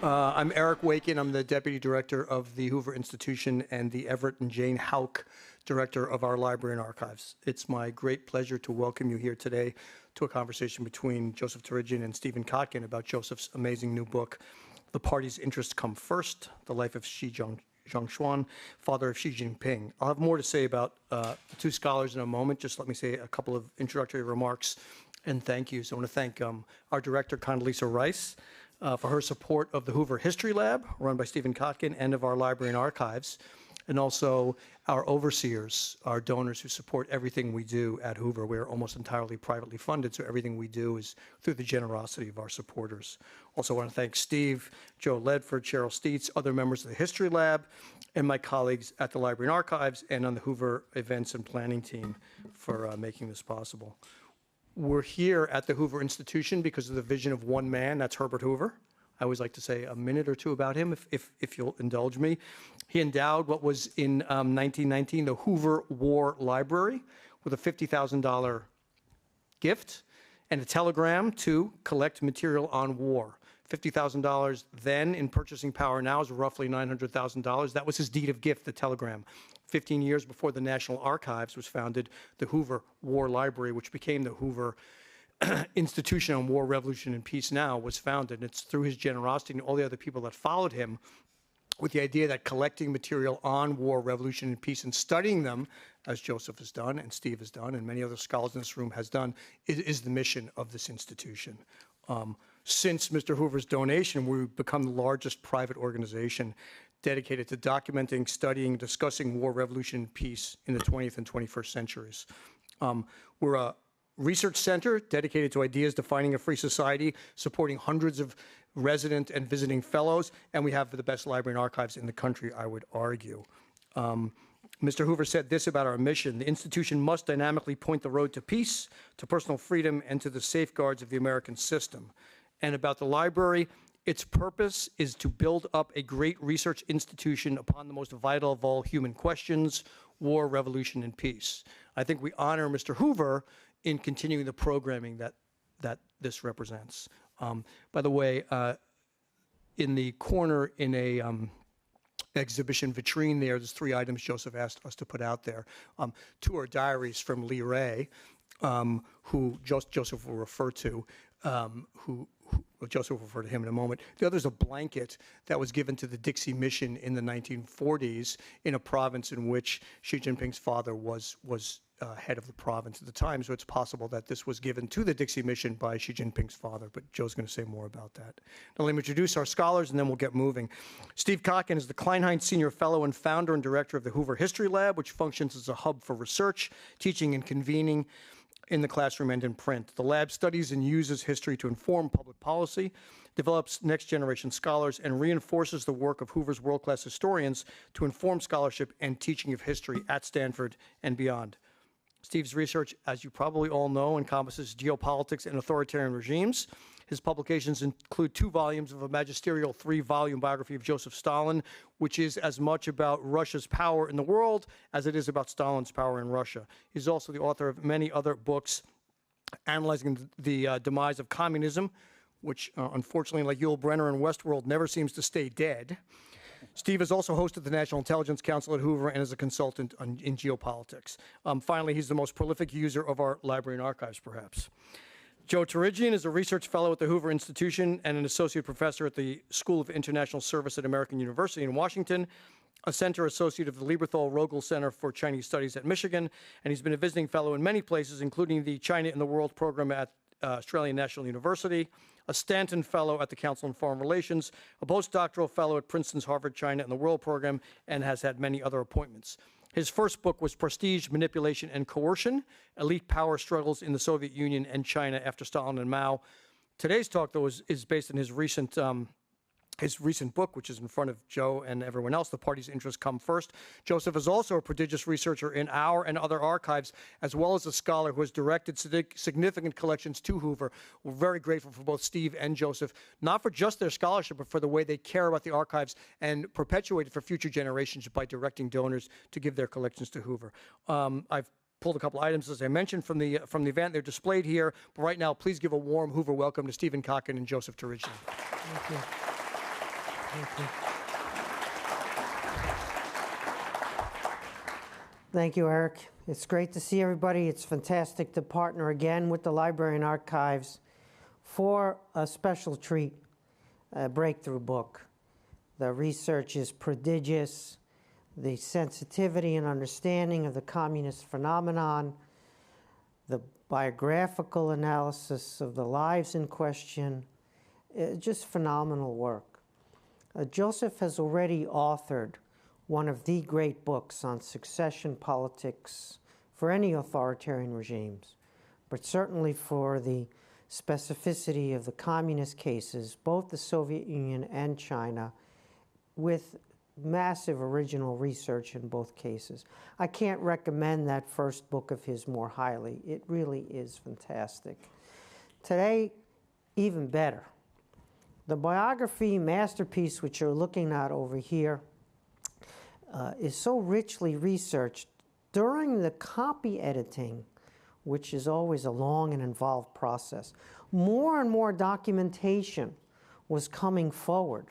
I'm Eric Wakin. I'm the Deputy Director of the Hoover Institution and the Everett and Jane Houck Director of our Library and Archives. It's my great pleasure to welcome you here today to a conversation between Joseph Torigian and Stephen Kotkin about Joseph's amazing new book, The Party's Interests Come First, The Life of Xi Zhongxun, father of Xi Jinping. I'll have more to say about the two scholars in a moment. Just let me say a couple of introductory remarks and thank yous. I want to thank our director, Condoleezza Rice, for her support of the Hoover History Lab, run by Stephen Kotkin, and of our Library and Archives, and also our overseers, our donors who support everything we do at Hoover. We're almost entirely privately funded, so everything we do is through the generosity of our supporters. Also want to thank Steve, Joe Ledford, Cheryl Steets, other members of the History Lab, and my colleagues at the Library and Archives and on the Hoover Events and Planning team for making this possible. We're here at the Hoover Institution because of the vision of one man, that's Herbert Hoover. I always like to say a minute or two about him, if you'll indulge me. He endowed what was in 1919 the Hoover War Library with a $50,000 gift and a telegram to collect material on war. $50,000 then in purchasing power now is roughly $900,000. That was his deed of gift, the telegram. 15 years before the National Archives was founded, the Hoover War Library, which became the Hoover Institution on War, Revolution, and Peace now, was founded. And it's through his generosity and all the other people that followed him with the idea that collecting material on war, revolution, and peace and studying them, as Joseph has done and Steve has done and many other scholars in this room has done, is the mission of this institution. Since Mr. Hoover's donation, we've become the largest private organization dedicated to documenting, studying, discussing war, revolution, and peace in the 20th and 21st centuries. We're a research center dedicated to ideas defining a free society, supporting hundreds of resident and visiting fellows, and we have the best library and archives in the country, I would argue. Mr. Hoover said this about our mission: the institution must dynamically point the road to peace, to personal freedom, and to the safeguards of the American system. And about the library, its purpose is to build up a great research institution upon the most vital of all human questions: war, revolution, and peace. I think we honor Mr. Hoover in continuing the programming that this represents. By the way, in the corner in a exhibition vitrine there's 3 items Joseph asked us to put out there. 2 are diaries from Lee Ray, who Joseph will refer to, Joseph will refer to him in a moment. The other is a blanket that was given to the Dixie Mission in the 1940s in a province in which Xi Jinping's father was head of the province at the time, so it's possible that this was given to the Dixie Mission by Xi Jinping's father, but Joe's going to say more about that. Now let me introduce our scholars and then we'll get moving. Steve Kotkin is the Kleinheinz Senior Fellow and founder and director of the Hoover History Lab, which functions as a hub for research, teaching, and convening in the classroom and in print. The lab studies and uses history to inform public policy, develops next-generation scholars, and reinforces the work of Hoover's world-class historians to inform scholarship and teaching of history at Stanford and beyond. Steve's research, as you probably all know, encompasses geopolitics and authoritarian regimes. His publications include 2 volumes of a magisterial 3-volume biography of Joseph Stalin, which is as much about Russia's power in the world as it is about Stalin's power in Russia. He's also the author of many other books analyzing the demise of communism, which unfortunately, like Yul Brynner and Westworld, never seems to stay dead. Steve has also hosted the National Intelligence Council at Hoover and is a consultant in geopolitics. Finally, he's the most prolific user of our library and archives, perhaps. Joe Torigian is a research fellow at the Hoover Institution and an associate professor at the School of International Service at American University in Washington, a center associate of the Lieberthal-Rogel Center for Chinese Studies at Michigan, and he's been a visiting fellow in many places, including the China in the World program at Australian National University, a Stanton Fellow at the Council on Foreign Relations, a postdoctoral fellow at Princeton's Harvard China and the World program, and has had many other appointments. His first book was Prestige, Manipulation, and Coercion: Elite Power Struggles in the Soviet Union and China After Stalin and Mao. Today's talk, though, is based on his recent book, which is in front of Joe and everyone else, The Party's Interests Come First. Joseph is also a prodigious researcher in our and other archives, as well as a scholar who has directed significant collections to Hoover. We're very grateful for both Steve and Joseph, not for just their scholarship, but for the way they care about the archives and perpetuate it for future generations by directing donors to give their collections to Hoover. I've pulled a couple items, as I mentioned, from the event. They're displayed here. But right now, please give a warm Hoover welcome to Stephen Kotkin and Joseph Torigian. Thank you. Thank you, Eric. It's great to see everybody. It's fantastic to partner again with the Library and Archives for a special treat, a breakthrough book. The research is prodigious. The sensitivity and understanding of the communist phenomenon, the biographical analysis of the lives in question, just phenomenal work. Joseph has already authored one of the great books on succession politics for any authoritarian regimes, but certainly for the specificity of the communist cases, both the Soviet Union and China, with massive original research in both cases. I can't recommend that first book of his more highly. It really is fantastic. Today, even better. The biography masterpiece, which you're looking at over here, is so richly researched. During the copy editing, which is always a long and involved process, more and more documentation was coming forward.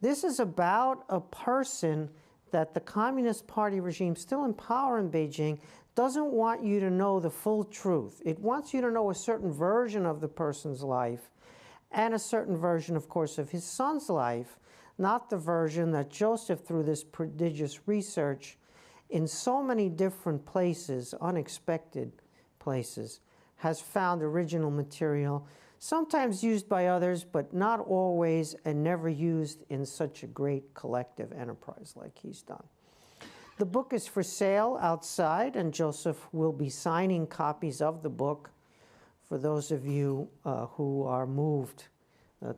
This is about a person that the Communist Party regime, still in power in Beijing, doesn't want you to know the full truth. It wants you to know a certain version of the person's life and a certain version, of course, of his son's life, not the version that Joseph, through this prodigious research in so many different places, unexpected places, has found original material, sometimes used by others, but not always, and never used in such a great collective enterprise like he's done. The book is for sale outside, and Joseph will be signing copies of the book for those of you who are moved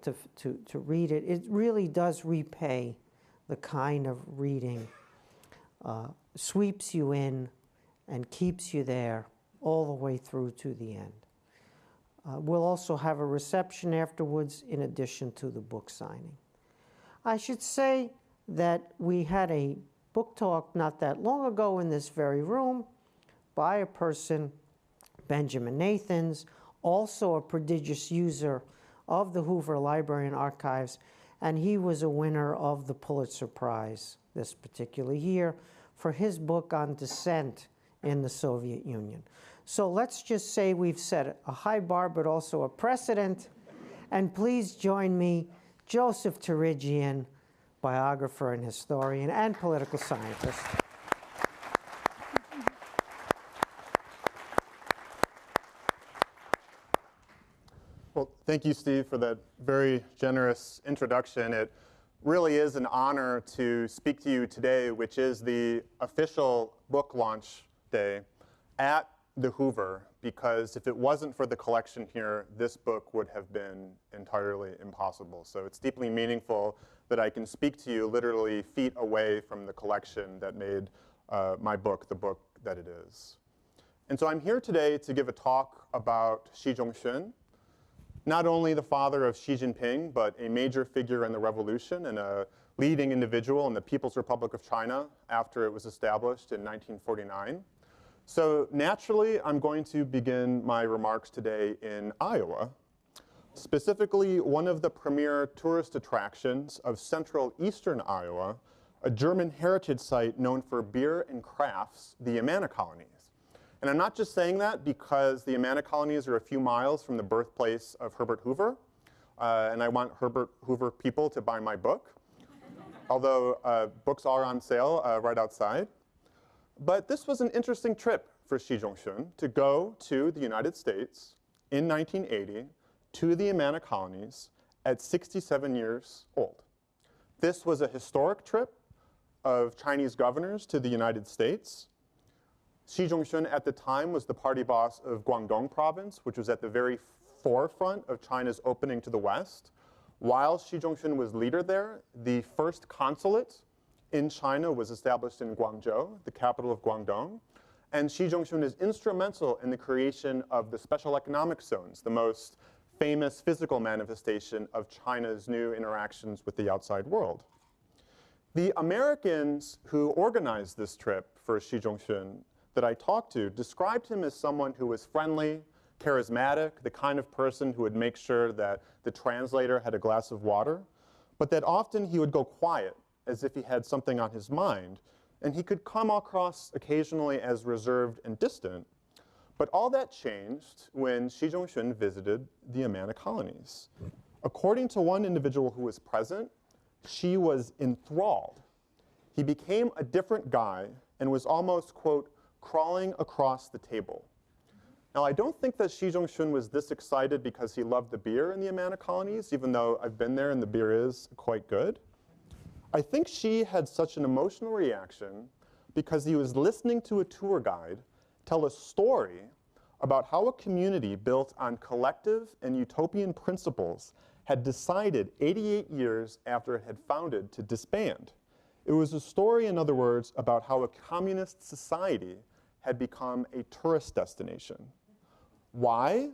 to read it. It really does repay the kind of reading, sweeps you in and keeps you there all the way through to the end. We'll also have a reception afterwards in addition to the book signing. I should say that we had a book talk not that long ago in this very room by a person, Benjamin Nathans, also a prodigious user of the Hoover Library and Archives, and he was a winner of the Pulitzer Prize this particular year for his book on dissent in the Soviet Union. So let's just say we've set a high bar, but also a precedent. And please join me, Joseph Torigian, biographer and historian and political scientist. Well, thank you, Steve, for that very generous introduction. It really is an honor to speak to you today, which is the official book launch day at the Hoover, because if it wasn't for the collection here, this book would have been entirely impossible. So it's deeply meaningful that I can speak to you literally feet away from the collection that made my book the book that it is. And so I'm here today to give a talk about Xi Zhongxun, not only the father of Xi Jinping, but a major figure in the revolution and a leading individual in the People's Republic of China after it was established in 1949. So naturally, I'm going to begin my remarks today in Iowa, specifically one of the premier tourist attractions of central eastern Iowa, a German heritage site known for beer and crafts, the Amana colonies. And I'm not just saying that because the Amana colonies are a few miles from the birthplace of Herbert Hoover, and I want Herbert Hoover people to buy my book, although books are on sale right outside. But this was an interesting trip for Xi Zhongxun to go to the United States in 1980 to the Amana colonies at 67 years old. This was a historic trip of Chinese governors to the United States. Xi Zhongxun at the time was the party boss of Guangdong province, which was at the very forefront of China's opening to the West. While Xi Zhongxun was leader there, the first consulate in China was established in Guangzhou, the capital of Guangdong. And Xi Zhongxun is instrumental in the creation of the special economic zones, the most famous physical manifestation of China's new interactions with the outside world. The Americans who organized this trip for Xi Zhongxun that I talked to described him as someone who was friendly, charismatic, the kind of person who would make sure that the translator had a glass of water. but that often he would go quiet as if he had something on his mind, and he could come across occasionally as reserved and distant. But all that changed when Xi Zhongxun visited the Amana colonies. According to one individual who was present, Xi was enthralled. He became a different guy and was almost, quote, crawling across the table. Now, I don't think that Xi Zhongxun was this excited because he loved the beer in the Amana colonies, even though I've been there and the beer is quite good. I think Xi had such an emotional reaction because he was listening to a tour guide tell a story about how a community built on collective and utopian principles had decided 88 years after it had founded to disband. It was a story, in other words, about how a communist society had become a tourist destination. Why?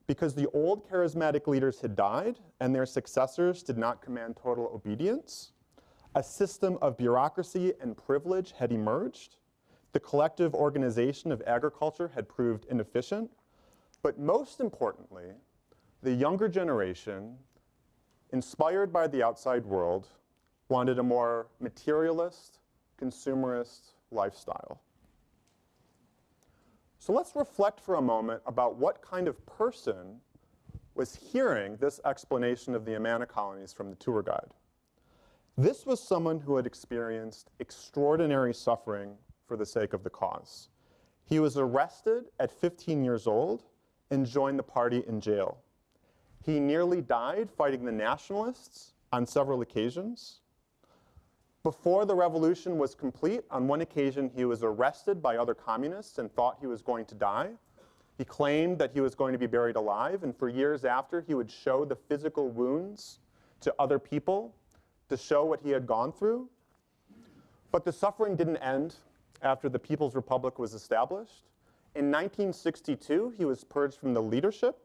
Because the old charismatic leaders had died and their successors did not command total obedience. A system of bureaucracy and privilege had emerged. The collective organization of agriculture had proved inefficient. But most importantly, the younger generation, inspired by the outside world, wanted a more materialist, consumerist lifestyle. So let's reflect for a moment about what kind of person was hearing this explanation of the Amana colonies from the tour guide. This was someone who had experienced extraordinary suffering for the sake of the cause. He was arrested at 15 years old and joined the party in jail. He nearly died fighting the nationalists on several occasions. Before the revolution was complete, on one occasion he was arrested by other communists and thought he was going to die. He claimed that he was going to be buried alive, and for years after he would show the physical wounds to other people to show what he had gone through. But the suffering didn't end after the People's Republic was established. In 1962, he was purged from the leadership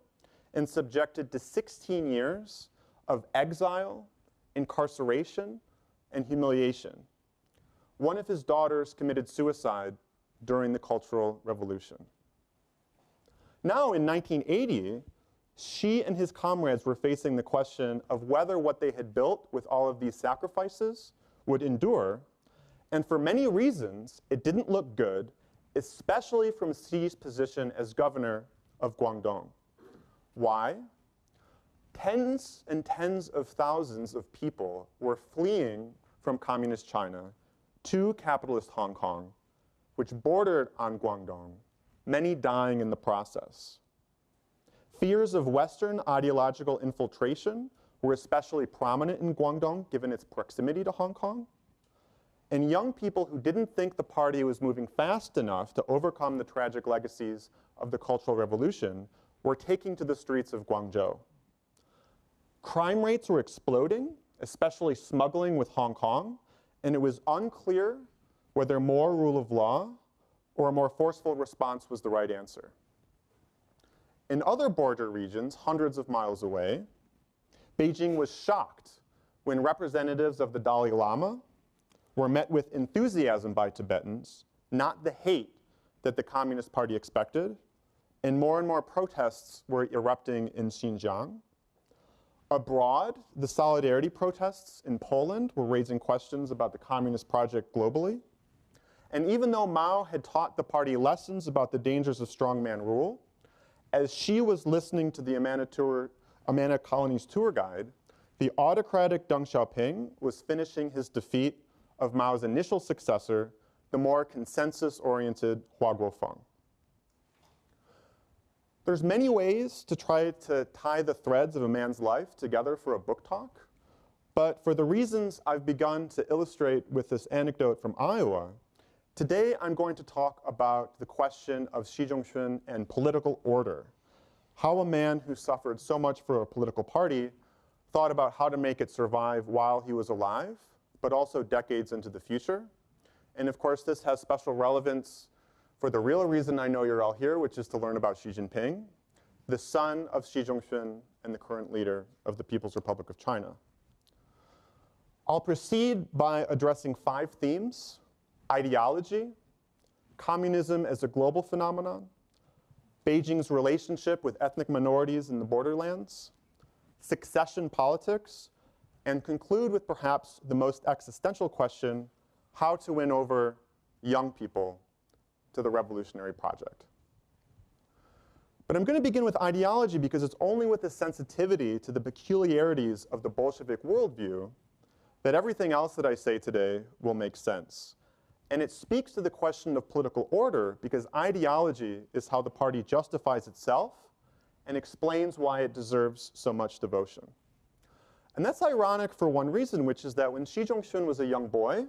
and subjected to 16 years of exile, incarceration, and humiliation. One of his daughters committed suicide during the Cultural Revolution. Now, in 1980, Xi and his comrades were facing the question of whether what they had built with all of these sacrifices would endure, and for many reasons, it didn't look good, especially from Xi's position as governor of Guangdong. Why? Tens and tens of thousands of people were fleeing from communist China to capitalist Hong Kong, which bordered on Guangdong, many dying in the process. Fears of Western ideological infiltration were especially prominent in Guangdong, given its proximity to Hong Kong. And young people who didn't think the party was moving fast enough to overcome the tragic legacies of the Cultural Revolution were taking to the streets of Guangzhou. Crime rates were exploding, especially smuggling with Hong Kong, and it was unclear whether more rule of law or a more forceful response was the right answer. In other border regions, hundreds of miles away, Beijing was shocked when representatives of the Dalai Lama were met with enthusiasm by Tibetans, not the hate that the Communist Party expected, and more protests were erupting in Xinjiang. Abroad, the solidarity protests in Poland were raising questions about the communist project globally. And even though Mao had taught the party lessons about the dangers of strongman rule, as Xi was listening to the Amana colonies tour guide, the autocratic Deng Xiaoping was finishing his defeat of Mao's initial successor, the more consensus-oriented Hua Guofeng. There's many ways to try to tie the threads of a man's life together for a book talk, but for the reasons I've begun to illustrate with this anecdote from Iowa, today I'm going to talk about the question of Xi Zhongxun and political order, how a man who suffered so much for a political party thought about how to make it survive while he was alive, but also decades into the future. And of course, this has special relevance for the real reason I know you're all here, which is to learn about Xi Jinping, the son of Xi Zhongxun and the current leader of the People's Republic of China. I'll proceed by addressing 5 themes: ideology, communism as a global phenomenon, Beijing's relationship with ethnic minorities in the borderlands, succession politics, and conclude with perhaps the most existential question: how to win over young people to the revolutionary project. But I'm going to begin with ideology because it's only with the sensitivity to the peculiarities of the Bolshevik worldview that everything else that I say today will make sense. And it speaks to the question of political order because ideology is how the party justifies itself and explains why it deserves so much devotion. And that's ironic for one reason, which is that when Xi Zhongxun was a young boy,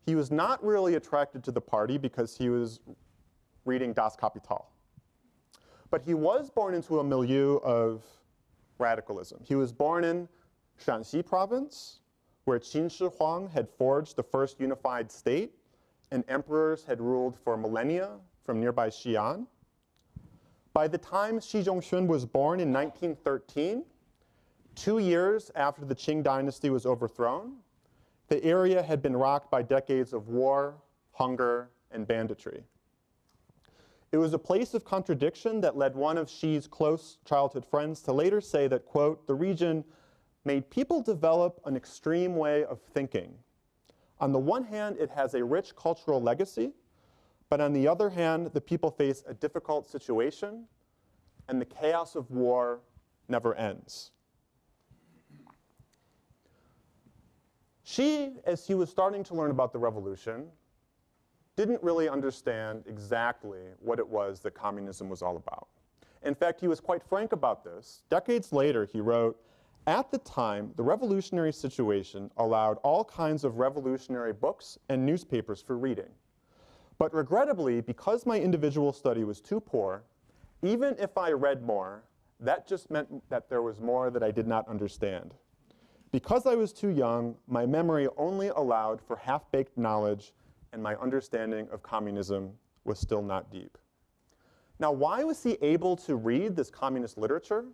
he was not really attracted to the party because he was reading Das Kapital. But he was born into a milieu of radicalism. He was born in Shanxi province, where Qin Shi Huang had forged the first unified state, and emperors had ruled for millennia from nearby Xi'an. By the time Xi Zhongxun was born in 1913, 2 years after the Qing dynasty was overthrown, the area had been rocked by decades of war, hunger, and banditry. It was a place of contradiction that led one of Xi's close childhood friends to later say that, quote, the region made people develop an extreme way of thinking. On the one hand, it has a rich cultural legacy, but on the other hand, the people face a difficult situation, and the chaos of war never ends. Xi, as he was starting to learn about the revolution, didn't really understand exactly what it was that communism was all about. In fact, he was quite frank about this. Decades later, he wrote, at the time, the revolutionary situation allowed all kinds of revolutionary books and newspapers for reading. But regrettably, because my individual study was too poor, even if I read more, that just meant that there was more that I did not understand. Because I was too young, my memory only allowed for half-baked knowledge, and my understanding of communism was still not deep. Now, why was he able to read this communist literature?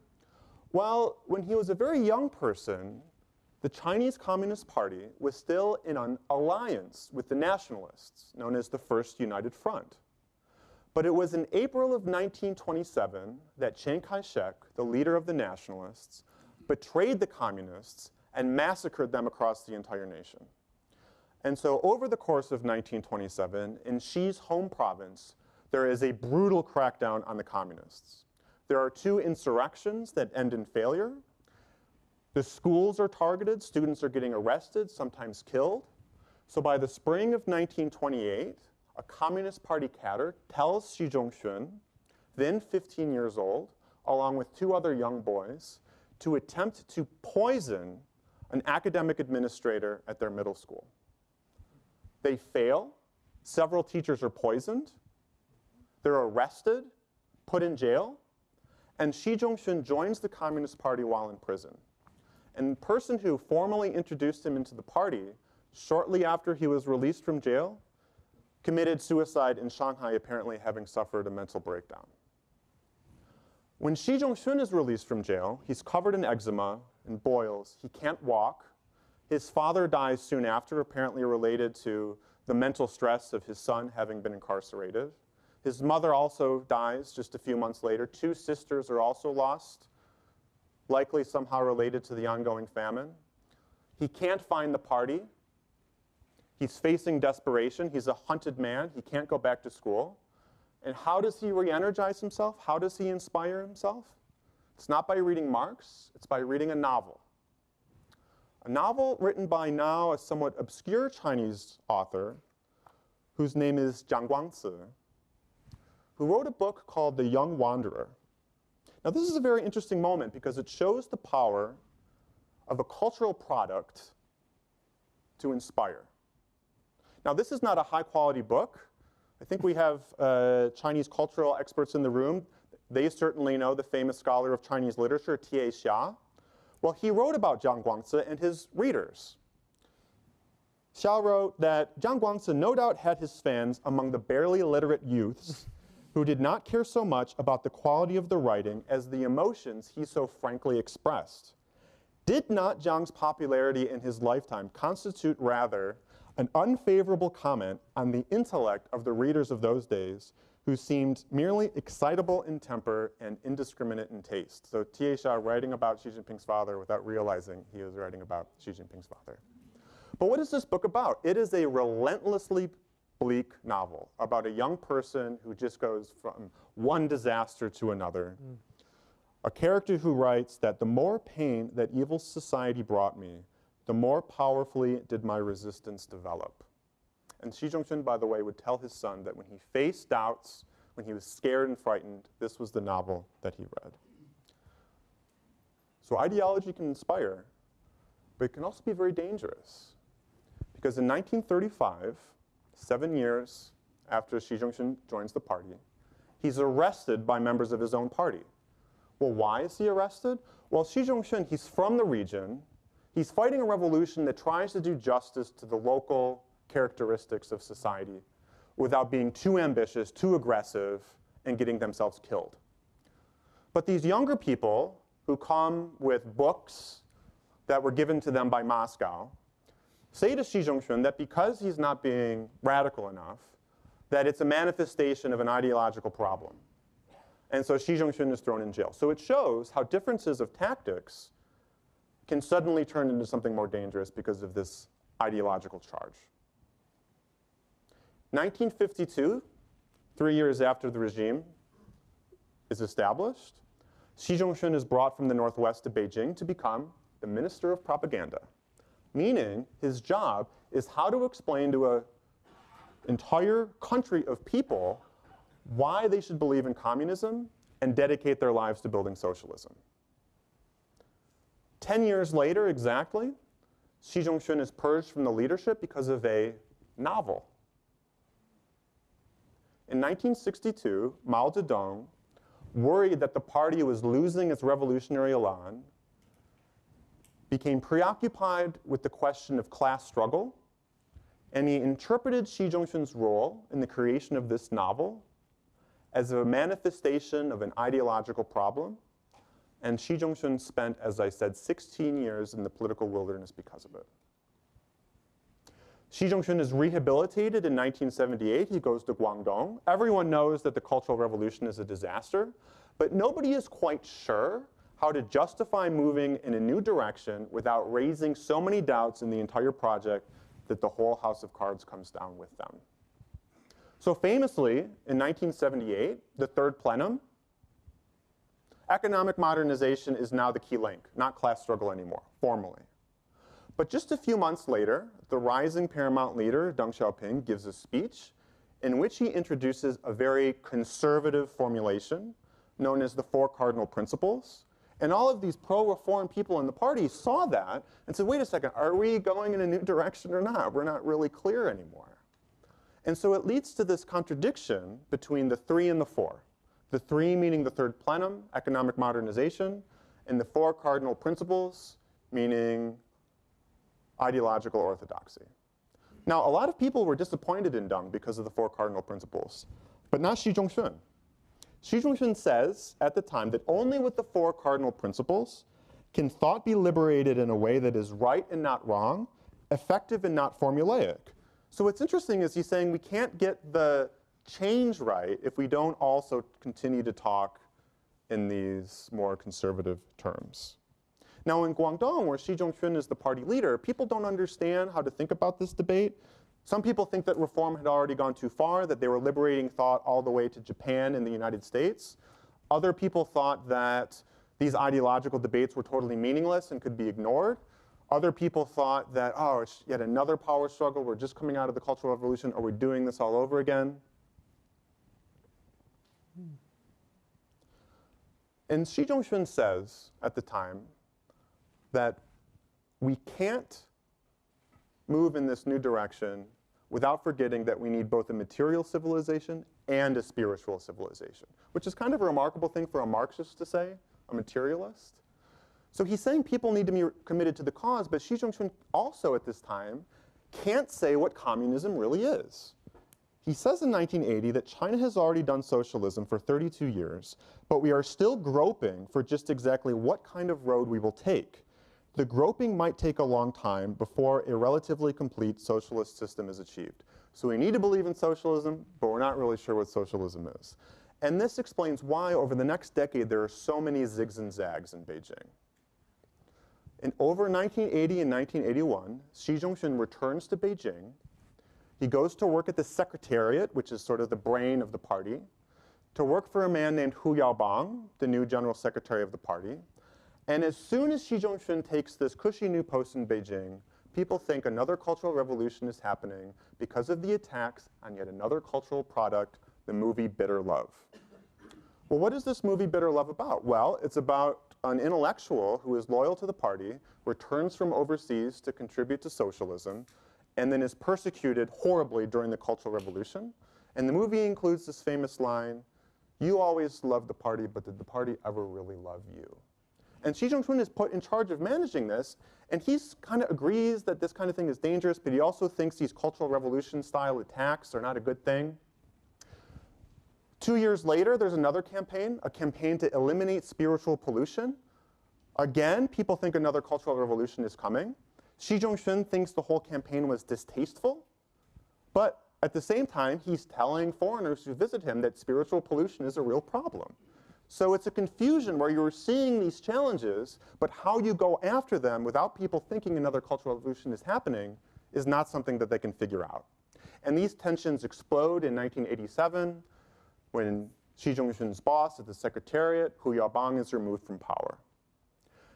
Well, when he was a very young person, the Chinese Communist Party was still in an alliance with the nationalists, known as the First United Front. But it was in April of 1927 that Chiang Kai-shek, the leader of the nationalists, betrayed the communists and massacred them across the entire nation. And so over the course of 1927, in Xi's home province, there is a brutal crackdown on the communists. There are 2 insurrections that end in failure. The schools are targeted, students are getting arrested, sometimes killed. So by the spring of 1928, a Communist Party cadre tells Xi Zhongxun, then 15 years old, along with 2 other young boys, to attempt to poison an academic administrator at their middle school. They fail. Several teachers are poisoned. They're arrested, put in jail, and Xi Zhongxun joins the Communist Party while in prison. And the person who formally introduced him into the party, shortly after he was released from jail, committed suicide in Shanghai, apparently having suffered a mental breakdown. When Xi Zhongxun is released from jail, he's covered in eczema and boils. He can't walk. His father dies soon after, apparently related to the mental stress of his son having been incarcerated. His mother also dies just a few months later. 2 sisters are also lost, likely somehow related to the ongoing famine. He can't find the party. He's facing desperation. He's a hunted man. He can't go back to school. And how does he re-energize himself? How does he inspire himself? It's not by reading Marx. It's by reading a novel. A novel written by now a somewhat obscure Chinese author whose name is Jiang Guangci, who wrote a book called The Young Wanderer. Now, this is a very interesting moment because it shows the power of a cultural product to inspire. Now, this is not a high-quality book. I think we have Chinese cultural experts in the room. They certainly know the famous scholar of Chinese literature, T.A. Xia. Well, he wrote about Jiang Guangci and his readers. Xia wrote that Jiang Guangci no doubt had his fans among the barely literate youths who did not care so much about the quality of the writing as the emotions he so frankly expressed. Did not Jiang's popularity in his lifetime constitute rather an unfavorable comment on the intellect of the readers of those days who seemed merely excitable in temper and indiscriminate in taste. So Tiesha writing about Xi Jinping's father without realizing he was writing about Xi Jinping's father. But what is this book about? It is a relentlessly bleak novel about a young person who just goes from one disaster to another. A character who writes that the more pain that evil society brought me, the more powerfully did my resistance develop. And Xi Zhongxun, by the way, would tell his son that when he faced doubts, when he was scared and frightened, this was the novel that he read. So ideology can inspire, but it can also be very dangerous. Because in 1935, 7 years after Xi Zhongxun joins the party, he's arrested by members of his own party. Well, why is he arrested? Well, Xi Zhongxun, he's from the region. He's fighting a revolution that tries to do justice to the local characteristics of society without being too ambitious, too aggressive, and getting themselves killed. But these younger people who come with books that were given to them by Moscow say to Xi Zhongxun that because he's not being radical enough, that it's a manifestation of an ideological problem. And so Xi Zhongxun is thrown in jail. So it shows how differences of tactics can suddenly turn into something more dangerous because of this ideological charge. 1952, 3 years after the regime is established, Xi Zhongxun is brought from the Northwest to Beijing to become the Minister of Propaganda, meaning his job is how to explain to an entire country of people why they should believe in communism and dedicate their lives to building socialism. 10 years later, exactly, Xi Zhongxun is purged from the leadership because of a novel. In 1962, Mao Zedong, worried that the party was losing its revolutionary elan, became preoccupied with the question of class struggle, and he interpreted Xi Zhongxun's role in the creation of this novel as a manifestation of an ideological problem, and Xi Zhongxun spent, as I said, 16 years in the political wilderness because of it. Xi Zhongxun is rehabilitated in 1978. He goes to Guangdong. Everyone knows that the Cultural Revolution is a disaster, but nobody is quite sure how to justify moving in a new direction without raising so many doubts in the entire project that the whole house of cards comes down with them. So famously, in 1978, the third plenum, economic modernization is now the key link, not class struggle anymore, formally. But just a few months later, the rising paramount leader, Deng Xiaoping, gives a speech in which he introduces a very conservative formulation known as the Four Cardinal Principles. And all of these pro-reform people in the party saw that and said, wait a second, are we going in a new direction or not? We're not really clear anymore. And so it leads to this contradiction between the three and the four. The three meaning the third plenum, economic modernization, and the four cardinal principles, meaning ideological orthodoxy. Now, a lot of people were disappointed in Deng because of the four cardinal principles, but not Xi Zhongxun. Xi Zhongxun says at the time that only with the four cardinal principles can thought be liberated in a way that is right and not wrong, effective and not formulaic. So what's interesting is he's saying we can't get the change right if we don't also continue to talk in these more conservative terms. Now in Guangdong, where Xi Zhongxun is the party leader, people don't understand how to think about this debate. Some people think that reform had already gone too far, that they were liberating thought all the way to Japan and the United States. Other people thought that these ideological debates were totally meaningless and could be ignored. Other people thought that, oh, it's yet another power struggle. We're just coming out of the Cultural Revolution. Are we doing this all over again? And Xi Zhongxun says at the time that we can't move in this new direction without forgetting that we need both a material civilization and a spiritual civilization, which is kind of a remarkable thing for a Marxist to say, a materialist. So he's saying people need to be committed to the cause, but Xi Zhongxun also at this time can't say what communism really is. He says in 1980 that China has already done socialism for 32 years, but we are still groping for just exactly what kind of road we will take. The groping might take a long time before a relatively complete socialist system is achieved. So we need to believe in socialism, but we're not really sure what socialism is. And this explains why over the next decade there are so many zigs and zags in Beijing. In over 1980 and 1981, Xi Zhongxun returns to Beijing. He goes to work at the Secretariat, which is sort of the brain of the party, to work for a man named Hu Yaobang, the new general secretary of the party. And as soon as Xi Zhongxun takes this cushy new post in Beijing, people think another cultural revolution is happening because of the attacks on yet another cultural product, the movie Bitter Love. Well, what is this movie Bitter Love about? Well, it's about an intellectual who is loyal to the party, returns from overseas to contribute to socialism, and then is persecuted horribly during the Cultural Revolution. And the movie includes this famous line, "You always loved the party, but did the party ever really love you?" And Xi Jinping is put in charge of managing this, and he kind of agrees that this kind of thing is dangerous, but he also thinks these Cultural Revolution-style attacks are not a good thing. 2 years later, there's another campaign, a campaign to eliminate spiritual pollution. Again, people think another Cultural Revolution is coming. Xi Zhongxun thinks the whole campaign was distasteful, but at the same time, he's telling foreigners who visit him that spiritual pollution is a real problem. So it's a confusion where you're seeing these challenges, but how you go after them without people thinking another Cultural Revolution is happening is not something that they can figure out. And these tensions explode in 1987 when Xi Zhongxun's boss at the Secretariat, Hu Yaobang, is removed from power.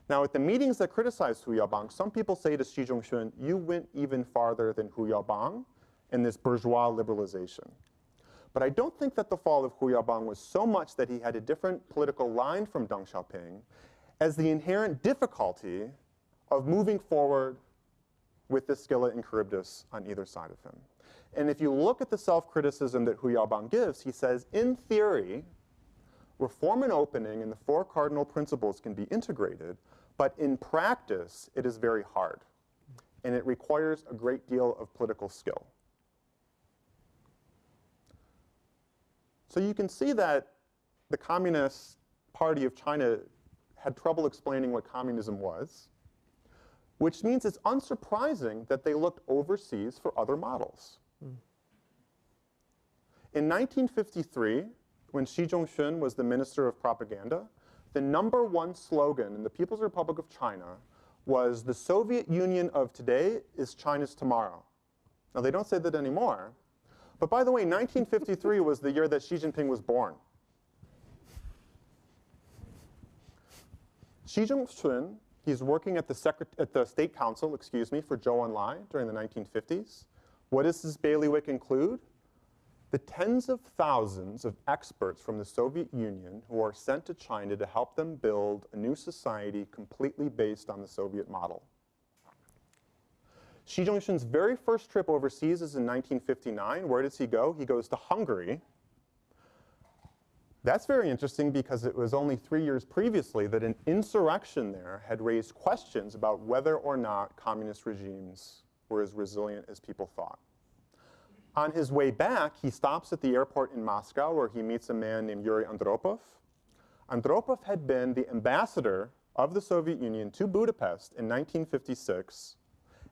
Now, at the meetings that criticized Hu Yaobang, some people say to Xi Zhongxun, you went even farther than Hu Yaobang in this bourgeois liberalization. But I don't think that the fall of Hu Yaobang was so much that he had a different political line from Deng Xiaoping as the inherent difficulty of moving forward with the Scylla and Charybdis on either side of him. And if you look at the self-criticism that Hu Yaobang gives, he says, in theory, reform and opening and the four cardinal principles can be integrated, but in practice, it is very hard. And it requires a great deal of political skill. So you can see that the Communist Party of China had trouble explaining what communism was, which means it's unsurprising that they looked overseas for other models. In 1953, when Xi Zhongxun was the Minister of Propaganda, the #1 slogan in the People's Republic of China was, the Soviet Union of today is China's tomorrow. Now, they don't say that anymore. But by the way, 1953 was the year that Xi Jinping was born. Xi Zhongxun, he's working at the State Council, for Zhou Enlai during the 1950s. What does his bailiwick include? The tens of thousands of experts from the Soviet Union who are sent to China to help them build a new society completely based on the Soviet model. Xi Zhongxun's very first trip overseas is in 1959. Where does he go? He goes to Hungary. That's very interesting because it was only 3 years previously that an insurrection there had raised questions about whether or not communist regimes were as resilient as people thought. On his way back, he stops at the airport in Moscow where he meets a man named Yuri Andropov. Andropov had been the ambassador of the Soviet Union to Budapest in 1956,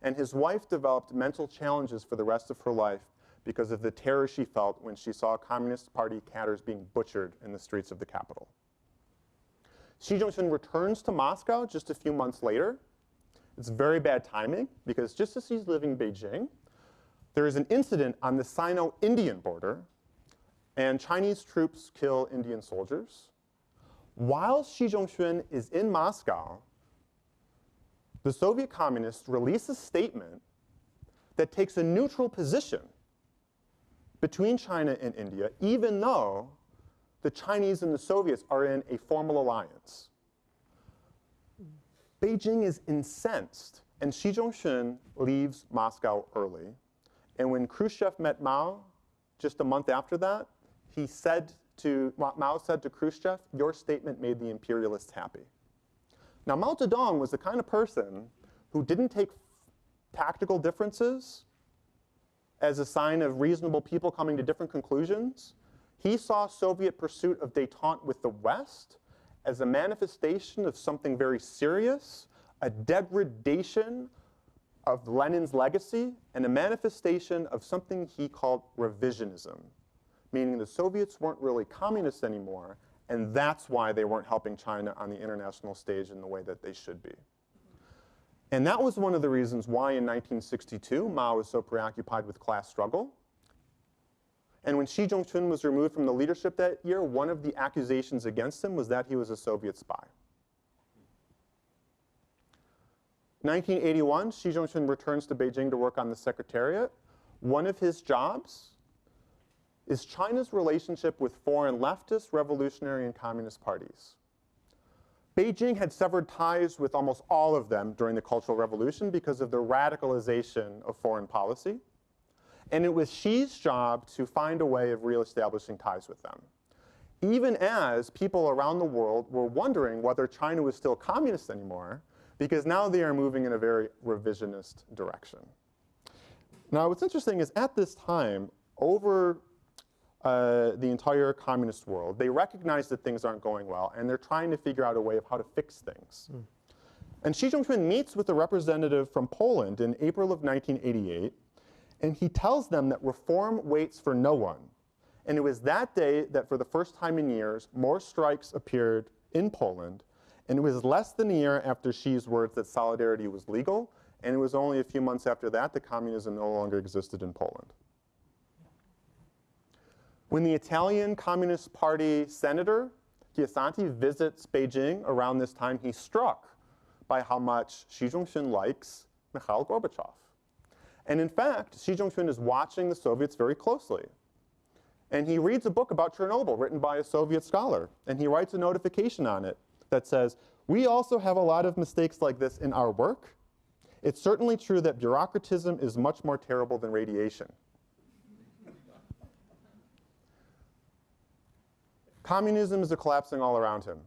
and his wife developed mental challenges for the rest of her life because of the terror she felt when she saw Communist Party cadres being butchered in the streets of the capital. Xi Jinping returns to Moscow just a few months later. It's very bad timing because just as he's leaving Beijing, there is an incident on the Sino-Indian border, and Chinese troops kill Indian soldiers. While Xi Zhongxun is in Moscow, the Soviet communists release a statement that takes a neutral position between China and India, even though the Chinese and the Soviets are in a formal alliance. Beijing is incensed, and Xi Zhongxun leaves Moscow early. And when Khrushchev met Mao, just a month after that, Mao said to Khrushchev, your statement made the imperialists happy. Now, Mao Zedong was the kind of person who didn't take tactical differences as a sign of reasonable people coming to different conclusions. He saw Soviet pursuit of détente with the West as a manifestation of something very serious, a degradation of Lenin's legacy and a manifestation of something he called revisionism, meaning the Soviets weren't really communists anymore, and that's why they weren't helping China on the international stage in the way that they should be. And that was one of the reasons why in 1962 Mao was so preoccupied with class struggle. And when Xi Zhongxun was removed from the leadership that year, one of the accusations against him was that he was a Soviet spy. 1981, Xi Zhongxun returns to Beijing to work on the Secretariat. One of his jobs is China's relationship with foreign leftist, revolutionary, and communist parties. Beijing had severed ties with almost all of them during the Cultural Revolution because of the radicalization of foreign policy. And it was Xi's job to find a way of reestablishing ties with them, even as people around the world were wondering whether China was still communist anymore, because now they are moving in a very revisionist direction. Now, what's interesting is at this time, over the entire communist world, they recognize that things aren't going well, and they're trying to figure out a way of how to fix things. And Xi Jinping meets with a representative from Poland in April of 1988, and he tells them that reform waits for no one. And it was that day that for the first time in years, more strikes appeared in Poland. And it was less than a year after Xi's words that solidarity was legal. And it was only a few months after that that communism no longer existed in Poland. When the Italian Communist Party senator, Chiasanti, visits Beijing around this time, he's struck by how much Xi Zhongxun likes Mikhail Gorbachev. And in fact, Xi Zhongxun is watching the Soviets very closely. And he reads a book about Chernobyl written by a Soviet scholar. And he writes a notification on it that says, "We also have a lot of mistakes like this in our work. It's certainly true that bureaucratism is much more terrible than radiation." Communism is collapsing all around him.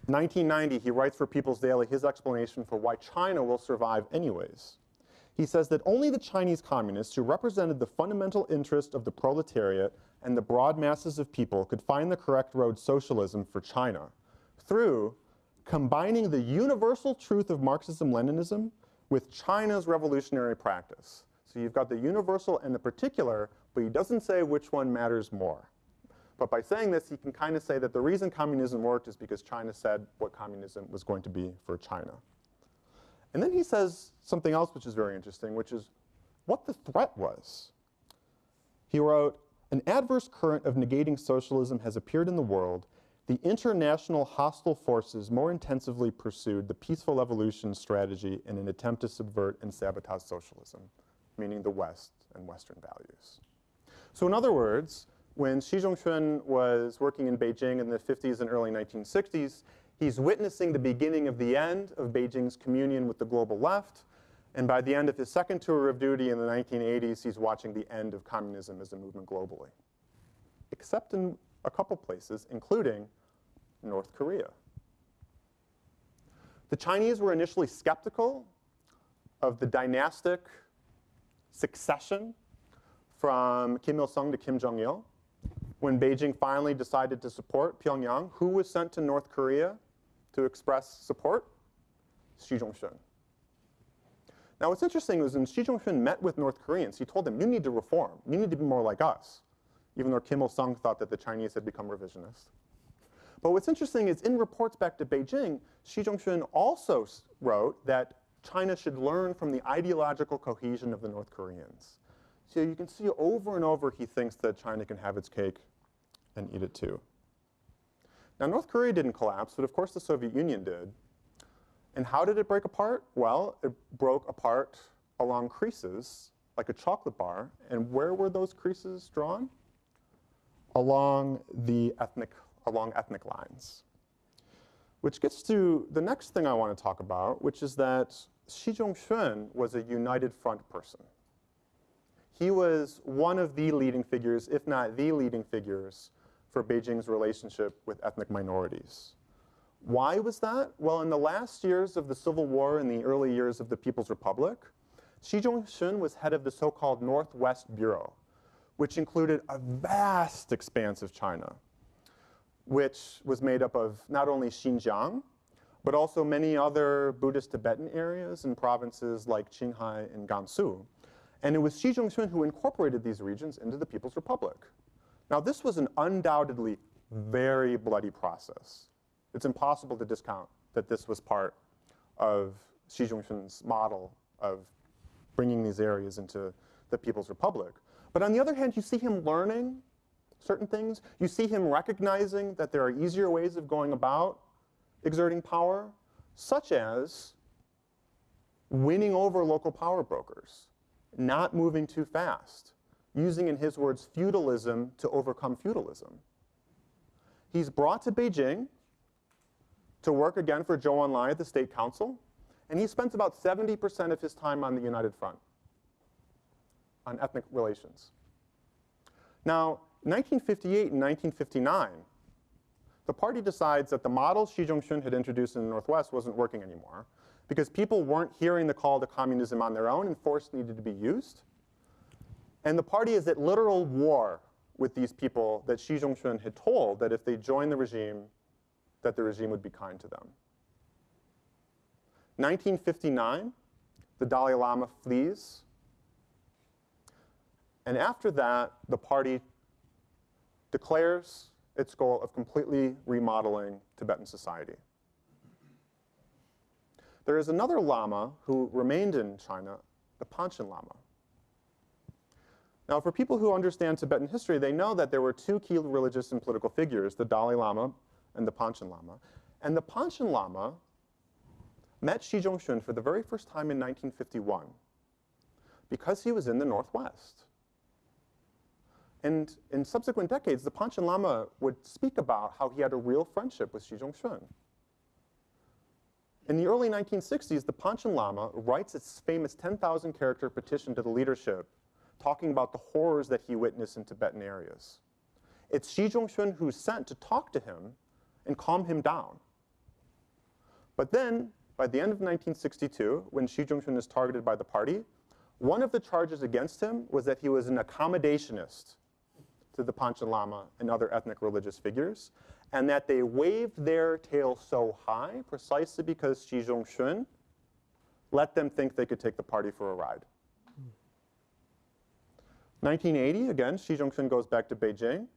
1990, he writes for People's Daily his explanation for why China will survive anyways. He says that only the Chinese communists who represented the fundamental interest of the proletariat and the broad masses of people could find the correct road socialism for China through combining the universal truth of Marxism-Leninism with China's revolutionary practice. So you've got the universal and the particular, but he doesn't say which one matters more. But by saying this, he can kind of say that the reason communism worked is because China said what communism was going to be for China. And then he says something else which is very interesting, which is what the threat was. He wrote, "An adverse current of negating socialism has appeared in the world. The international hostile forces more intensively pursued the peaceful evolution strategy in an attempt to subvert and sabotage socialism," meaning the West and Western values. So in other words, when Xi Zhongxun was working in Beijing in the 50s and early 1960s, he's witnessing the beginning of the end of Beijing's communion with the global left. And by the end of his second tour of duty in the 1980s, he's watching the end of communism as a movement globally, except in a couple places, including North Korea. The Chinese were initially skeptical of the dynastic succession from Kim Il-sung to Kim Jong-il. When Beijing finally decided to support Pyongyang, who was sent to North Korea to express support? Xi Zhongxun. Now what's interesting is when Xi Zhongxun met with North Koreans, he told them, you need to reform. You need to be more like us, even though Kim Il-sung thought that the Chinese had become revisionist. But what's interesting is in reports back to Beijing, Xi Zhongxun also wrote that China should learn from the ideological cohesion of the North Koreans. So you can see over and over he thinks that China can have its cake and eat it too. Now North Korea didn't collapse, but of course the Soviet Union did. And how did it break apart? Well, it broke apart along creases, like a chocolate bar. And where were those creases drawn? Along ethnic lines. Which gets to the next thing I want to talk about, which is that Xi Zhongxun was a united front person. He was one of the leading figures, if not the leading figures, for Beijing's relationship with ethnic minorities. Why was that? Well, in the last years of the Civil War and the early years of the People's Republic, Xi Zhongxun was head of the so-called Northwest Bureau, which included a vast expanse of China, which was made up of not only Xinjiang, but also many other Buddhist Tibetan areas in provinces like Qinghai and Gansu. And it was Xi Zhongxun who incorporated these regions into the People's Republic. Now, this was an undoubtedly very bloody process. It's impossible to discount that this was part of Xi Zhongxun's model of bringing these areas into the People's Republic. But on the other hand, you see him learning certain things. You see him recognizing that there are easier ways of going about exerting power, such as winning over local power brokers, not moving too fast, using, in his words, feudalism to overcome feudalism. He's brought to Beijing to work again for Zhou Enlai at the State Council, and he spends about 70% of his time on the United Front, on ethnic relations. Now, in 1958 and 1959, the party decides that the model Xi Zhongxun had introduced in the Northwest wasn't working anymore because people weren't hearing the call to communism on their own and force needed to be used. And the party is at literal war with these people that Xi Zhongxun had told that if they joined the regime, that the regime would be kind to them. 1959, the Dalai Lama flees. And after that, the party declares its goal of completely remodeling Tibetan society. There is another Lama who remained in China, the Panchen Lama. Now, for people who understand Tibetan history, they know that there were two key religious and political figures, the Dalai Lama and the Panchen Lama. And the Panchen Lama met Xi Zhongxun for the very first time in 1951 because he was in the Northwest. And in subsequent decades, the Panchen Lama would speak about how he had a real friendship with Xi Zhongxun. In the early 1960s, the Panchen Lama writes its famous 10,000 character petition to the leadership, talking about the horrors that he witnessed in Tibetan areas. It's Xi Zhongxun who's sent to talk to him and calm him down. But then, by the end of 1962, when Xi Zhongxun is targeted by the party, one of the charges against him was that he was an accommodationist to the Panchen Lama and other ethnic religious figures, and that they waved their tail so high precisely because Xi Zhongxun let them think they could take the party for a ride. 1980, again, Xi Zhongxun goes back to Beijing.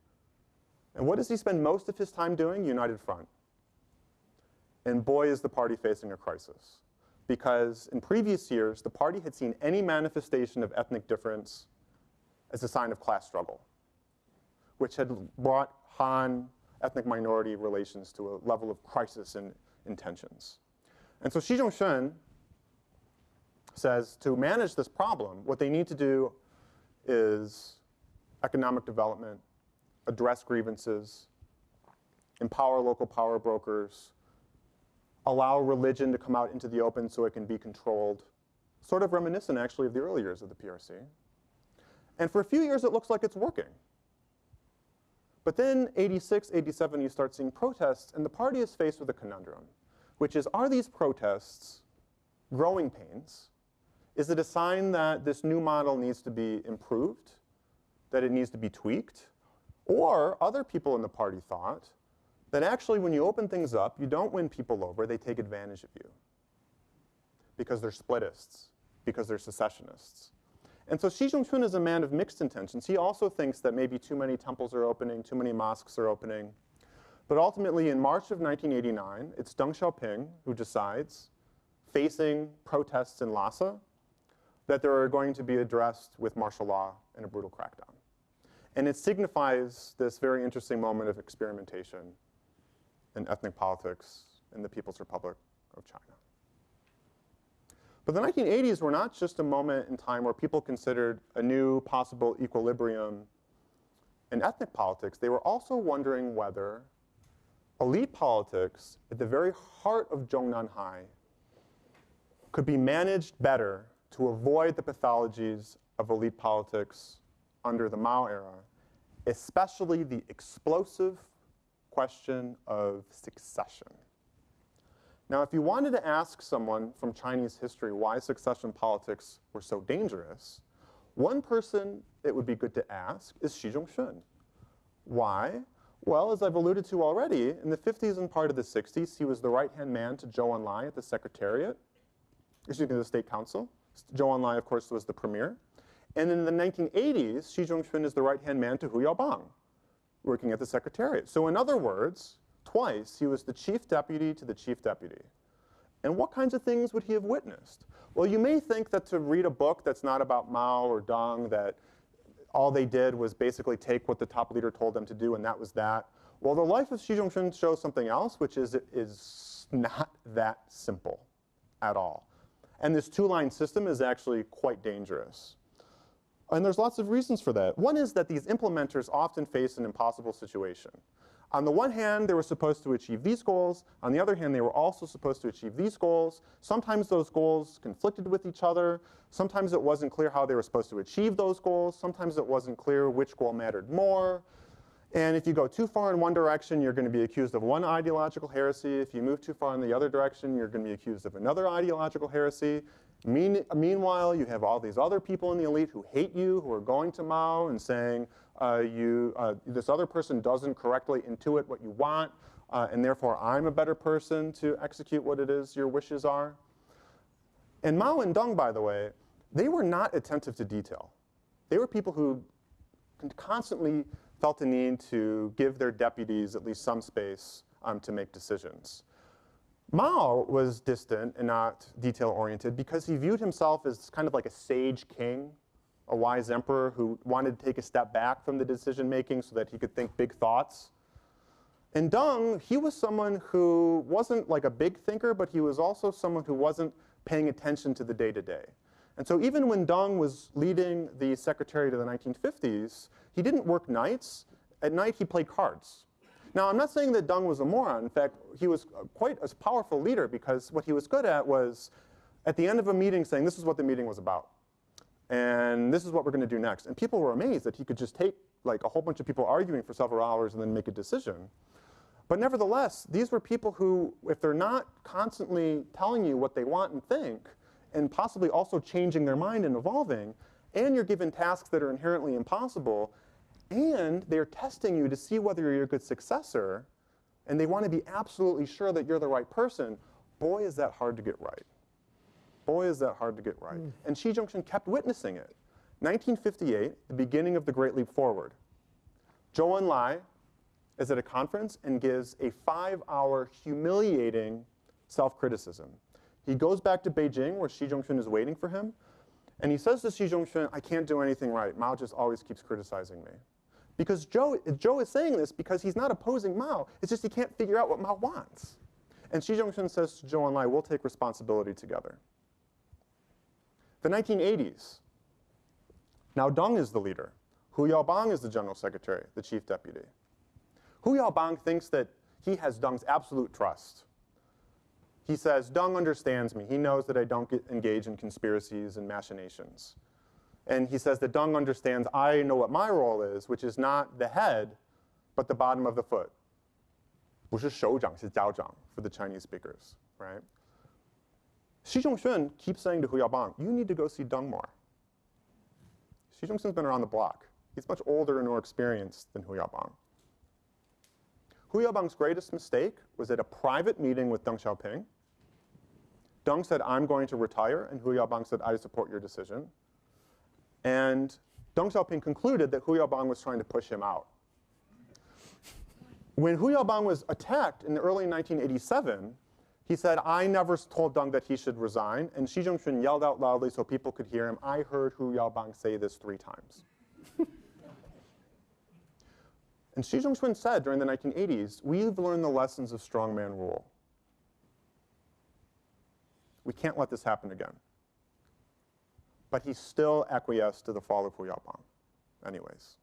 And what does he spend most of his time doing? United Front. And boy, is the party facing a crisis. Because in previous years, the party had seen any manifestation of ethnic difference as a sign of class struggle, which had brought Han ethnic minority relations to a level of crisis and tensions. And so Xi Zhongxun says to manage this problem, what they need to do is economic development, address grievances, empower local power brokers, allow religion to come out into the open so it can be controlled, sort of reminiscent actually of the early years of the PRC. And for a few years, it looks like it's working. But then 86, 87, you start seeing protests, and the party is faced with a conundrum, which is, are these protests growing pains? Is it a sign that this new model needs to be improved, that it needs to be tweaked? Or other people in the party thought that actually when you open things up, you don't win people over, they take advantage of you because they're splitists, because they're secessionists. And so Xi Zhongxun is a man of mixed intentions. He also thinks that maybe too many temples are opening, too many mosques are opening. But ultimately, in March of 1989, it's Deng Xiaoping who decides, facing protests in Lhasa, that they are going to be addressed with martial law and a brutal crackdown. And it signifies this very interesting moment of experimentation in ethnic politics in the People's Republic of China. But the 1980s were not just a moment in time where people considered a new possible equilibrium in ethnic politics. They were also wondering whether elite politics at the very heart of Zhongnanhai could be managed better to avoid the pathologies of elite politics under the Mao era, especially the explosive question of succession. Now, if you wanted to ask someone from Chinese history why succession politics were so dangerous, one person it would be good to ask is Xi Zhongxun. Why? Well, as I've alluded to already, in the 50s and part of the 60s, he was the right-hand man to Zhou Enlai at the Secretariat, the State Council. Zhou Enlai, of course, was the premier. And in the 1980s, Xi Zhongxun is the right-hand man to Hu Yaobang, working at the Secretariat. So in other words, twice, he was the chief deputy to the chief deputy. And what kinds of things would he have witnessed? Well, you may think that to read a book that's not about Mao or Deng, that all they did was basically take what the top leader told them to do, and that was that. Well, the life of Xi Zhongxun shows something else, which is it is not that simple at all. And this two-line system is actually quite dangerous. And there's lots of reasons for that. One is that these implementers often face an impossible situation. On the one hand, they were supposed to achieve these goals. On the other hand, they were also supposed to achieve these goals. Sometimes those goals conflicted with each other. Sometimes it wasn't clear how they were supposed to achieve those goals. Sometimes it wasn't clear which goal mattered more. And if you go too far in one direction, you're going to be accused of one ideological heresy. If you move too far in the other direction, you're going to be accused of another ideological heresy. Meanwhile, you have all these other people in the elite who hate you, who are going to Mao and saying, this other person doesn't correctly intuit what you want, and therefore I'm a better person to execute what it is your wishes are. And Mao and Deng, by the way, they were not attentive to detail. They were people who constantly felt the need to give their deputies at least some space to make decisions. Mao was distant and not detail-oriented because he viewed himself as kind of like a sage king, a wise emperor who wanted to take a step back from the decision-making so that he could think big thoughts. And Deng, he was someone who wasn't like a big thinker, but he was also someone who wasn't paying attention to the day-to-day. And so even when Deng was leading the Secretariat of the 1950s, he didn't work nights. At night, he played cards. Now, I'm not saying that Deng was a moron. In fact, he was quite a powerful leader because what he was good at was, at the end of a meeting, saying, this is what the meeting was about. And this is what we're going to do next. And people were amazed that he could just take like a whole bunch of people arguing for several hours and then make a decision. But nevertheless, these were people who, if they're not constantly telling you what they want and think, and possibly also changing their mind and evolving, and you're given tasks that are inherently impossible, and they're testing you to see whether you're a good successor, and they want to be absolutely sure that you're the right person, boy, is that hard to get right. Boy, is that hard to get right. And Xi Jinping kept witnessing it. 1958, the beginning of the Great Leap Forward. Zhou Enlai is at a conference and gives a 5-hour humiliating self-criticism. He goes back to Beijing, where Xi Jinping is waiting for him, and he says to Xi Jinping, I can't do anything right. Mao just always keeps criticizing me. Because Zhou is saying this because he's not opposing Mao. It's just he can't figure out what Mao wants. And Xi Jinping says to Zhou Enlai, we'll take responsibility together. The 1980s. Now Deng is the leader. Hu Yaobang is the general secretary, the chief deputy. Hu Yaobang thinks that he has Deng's absolute trust. He says, Deng understands me. He knows that I don't engage in conspiracies and machinations. And he says that Deng understands I know what my role is, which is not the head, but the bottom of the foot. 不是首长, 是脚长 for the Chinese speakers, right? Xi Zhongxun keeps saying to Hu Yaobang, you need to go see Deng more. Xi Zhongxun's been around the block. He's much older and more experienced than Hu Yaobang. Hu Yaobang's greatest mistake was at a private meeting with Deng Xiaoping. Deng said, I'm going to retire, and Hu Yaobang said, I support your decision. And Deng Xiaoping concluded that Hu Yaobang was trying to push him out. When Hu Yaobang was attacked in the early 1987, he said, I never told Deng that he should resign. And Xi Jinping yelled out loudly so people could hear him, I heard Hu Yaobang say this 3 times. And Xi Jinping said during the 1980s, we've learned the lessons of strongman rule. We can't let this happen again. But he still acquiesced to the fall of Hu Yaobang anyways.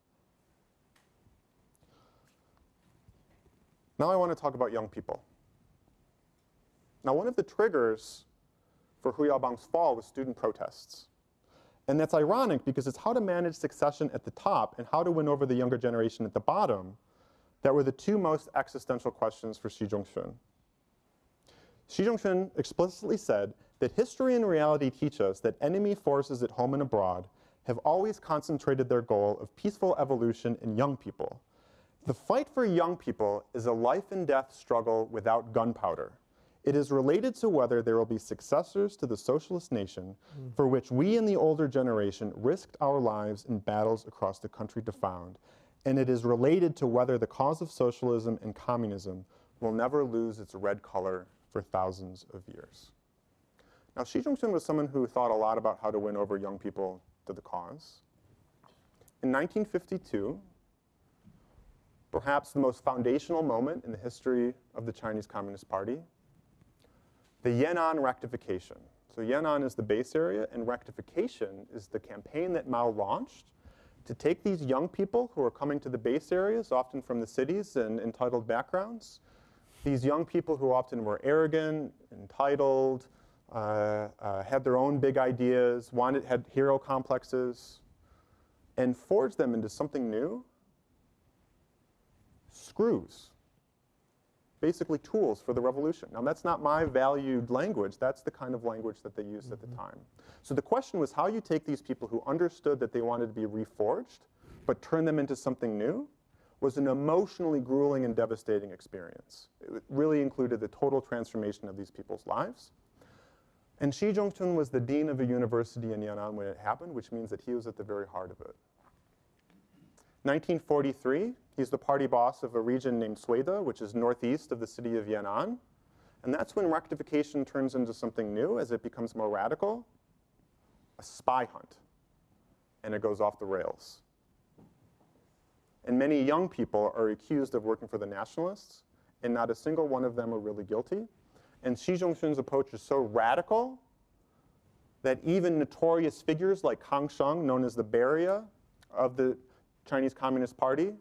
Now I want to talk about young people. Now one of the triggers for Hu Yaobang's fall was student protests. And that's ironic because it's how to manage succession at the top and how to win over the younger generation at the bottom that were the 2 most existential questions for Xi Zhongxun. Xi Zhongxun explicitly said that history and reality teach us that enemy forces at home and abroad have always concentrated their goal of peaceful evolution in young people. The fight for young people is a life and death struggle without gunpowder. It is related to whether there will be successors to the socialist nation for which we in the older generation risked our lives in battles across the country to found. And it is related to whether the cause of socialism and communism will never lose its red color for thousands of years. Now, Xi Zhongxun was someone who thought a lot about how to win over young people to the cause. In 1952, perhaps the most foundational moment in the history of the Chinese Communist Party, the Yan'an rectification. So Yan'an is the base area, and rectification is the campaign that Mao launched to take these young people who are coming to the base areas, often from the cities and entitled backgrounds, these young people who often were arrogant, entitled, had their own big ideas, had hero complexes, and forge them into something new. Screws. Basically tools for the revolution. Now that's not my valued language, that's the kind of language that they used at the time. So the question was how you take these people who understood that they wanted to be reforged, but turn them into something new, was an emotionally grueling and devastating experience. It really included the total transformation of these people's lives. And Xi Zhongxun was the dean of a university in Yan'an when it happened, which means that he was at the very heart of it. 1943, he's the party boss of a region named Suida, which is northeast of the city of Yan'an. And that's when rectification turns into something new as it becomes more radical, a spy hunt. And it goes off the rails. And many young people are accused of working for the nationalists, and not a single one of them are really guilty. And Xi Zhongxun's approach is so radical that even notorious figures like Kang Sheng, known as the Beria of the Chinese Communist Party,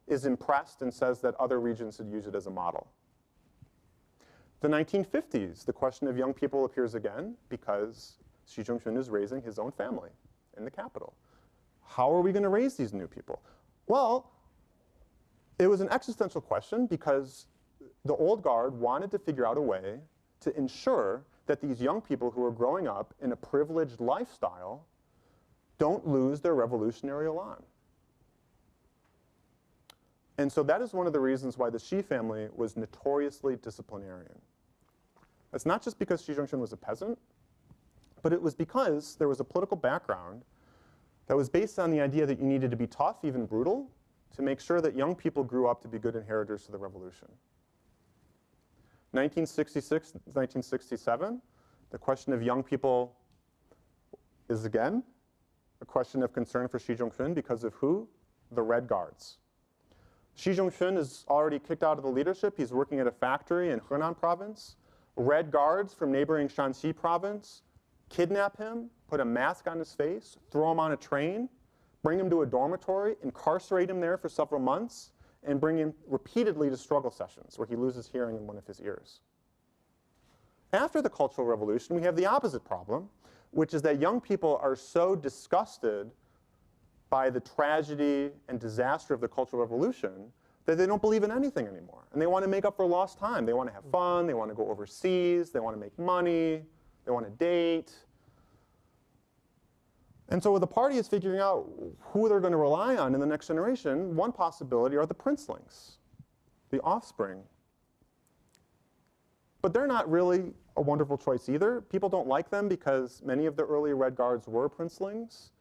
is impressed and says that other regions should use it as a model. The 1950s, the question of young people appears again because Xi Zhongxun is raising his own family in the capital. How are we going to raise these new people? Well, it was an existential question because the old guard wanted to figure out a way to ensure that these young people who are growing up in a privileged lifestyle don't lose their revolutionary elan. And so that is one of the reasons why the Xi family was notoriously disciplinarian. It's not just because Xi Zhongxun was a peasant, but it was because there was a political background that was based on the idea that you needed to be tough, even brutal, to make sure that young people grew up to be good inheritors to the revolution. 1966, 1967, the question of young people is again a question of concern for Xi Zhongxun because of who? The Red Guards. Xi Zhongxun is already kicked out of the leadership. He's working at a factory in Henan province. Red Guards from neighboring Shanxi province kidnap him, put a mask on his face, throw him on a train, bring him to a dormitory, incarcerate him there for several months, and bring him repeatedly to struggle sessions where he loses hearing in one of his ears. After the Cultural Revolution, we have the opposite problem, which is that young people are so disgusted by the tragedy and disaster of the Cultural Revolution that they don't believe in anything anymore. And they want to make up for lost time. They want to have fun. They want to go overseas. They want to make money. They want to date. And so the party is figuring out who they're going to rely on in the next generation. One possibility are the princelings, the offspring. But they're not really a wonderful choice either. People don't like them because many of the early Red Guards were princelings.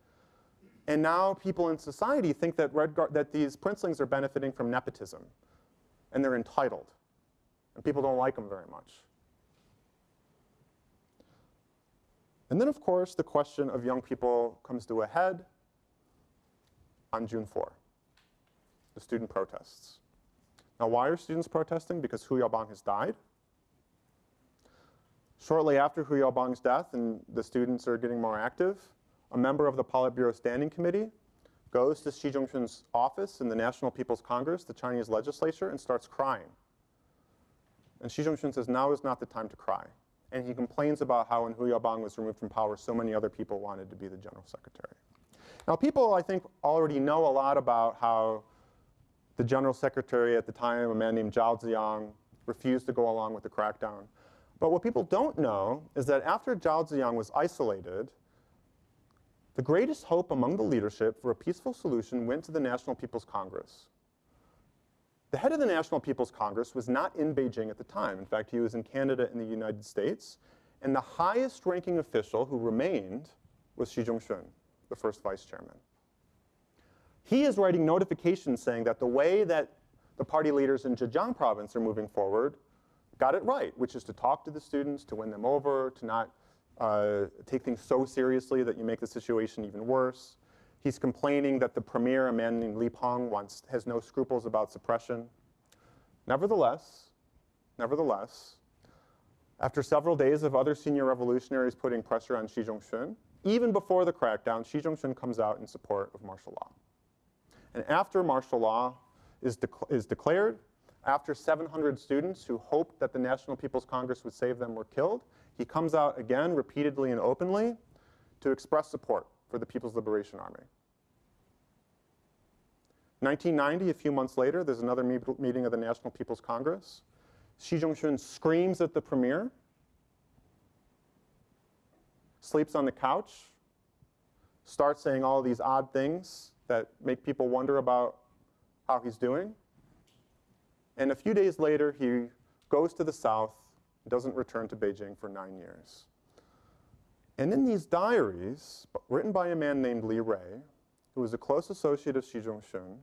And now people in society think that, that these princelings are benefiting from nepotism. And they're entitled. And people don't like them very much. And then, of course, the question of young people comes to a head on June 4, the student protests. Now, why are students protesting? Because Hu Yaobang has died. Shortly after Hu Yaobang's death and the students are getting more active, a member of the Politburo Standing Committee goes to Xi Zhongxun's office in the National People's Congress, the Chinese legislature, and starts crying. And Xi Zhongxun says, now is not the time to cry. And he complains about how when Hu Yaobang was removed from power, so many other people wanted to be the general secretary. Now, people, I think, already know a lot about how the general secretary at the time, a man named Zhao Ziyang, refused to go along with the crackdown. But what people don't know is that after Zhao Ziyang was isolated, the greatest hope among the leadership for a peaceful solution went to the National People's Congress. The head of the National People's Congress was not in Beijing at the time. In fact, he was in Canada and the United States. And the highest ranking official who remained was Xi Zhongxun, the first vice chairman. He is writing notifications saying that the way that the party leaders in Zhejiang province are moving forward got it right, which is to talk to the students, to win them over, to not take things so seriously that you make the situation even worse. He's complaining that the premier, a man named Li Peng, has no scruples about suppression. Nevertheless, after several days of other senior revolutionaries putting pressure on Xi Zhongxun, even before the crackdown, Xi Zhongxun comes out in support of martial law. And after martial law is declared, after 700 students who hoped that the National People's Congress would save them were killed, he comes out again repeatedly and openly to express support for the People's Liberation Army. 1990, a few months later, there's another meeting of the National People's Congress. Xi Zhongxun screams at the premier, sleeps on the couch, starts saying all of these odd things that make people wonder about how he's doing. And a few days later, he goes to the south, doesn't return to Beijing for 9 years. And in these diaries, written by a man named Li Rui, who was a close associate of Xi Zhongxun,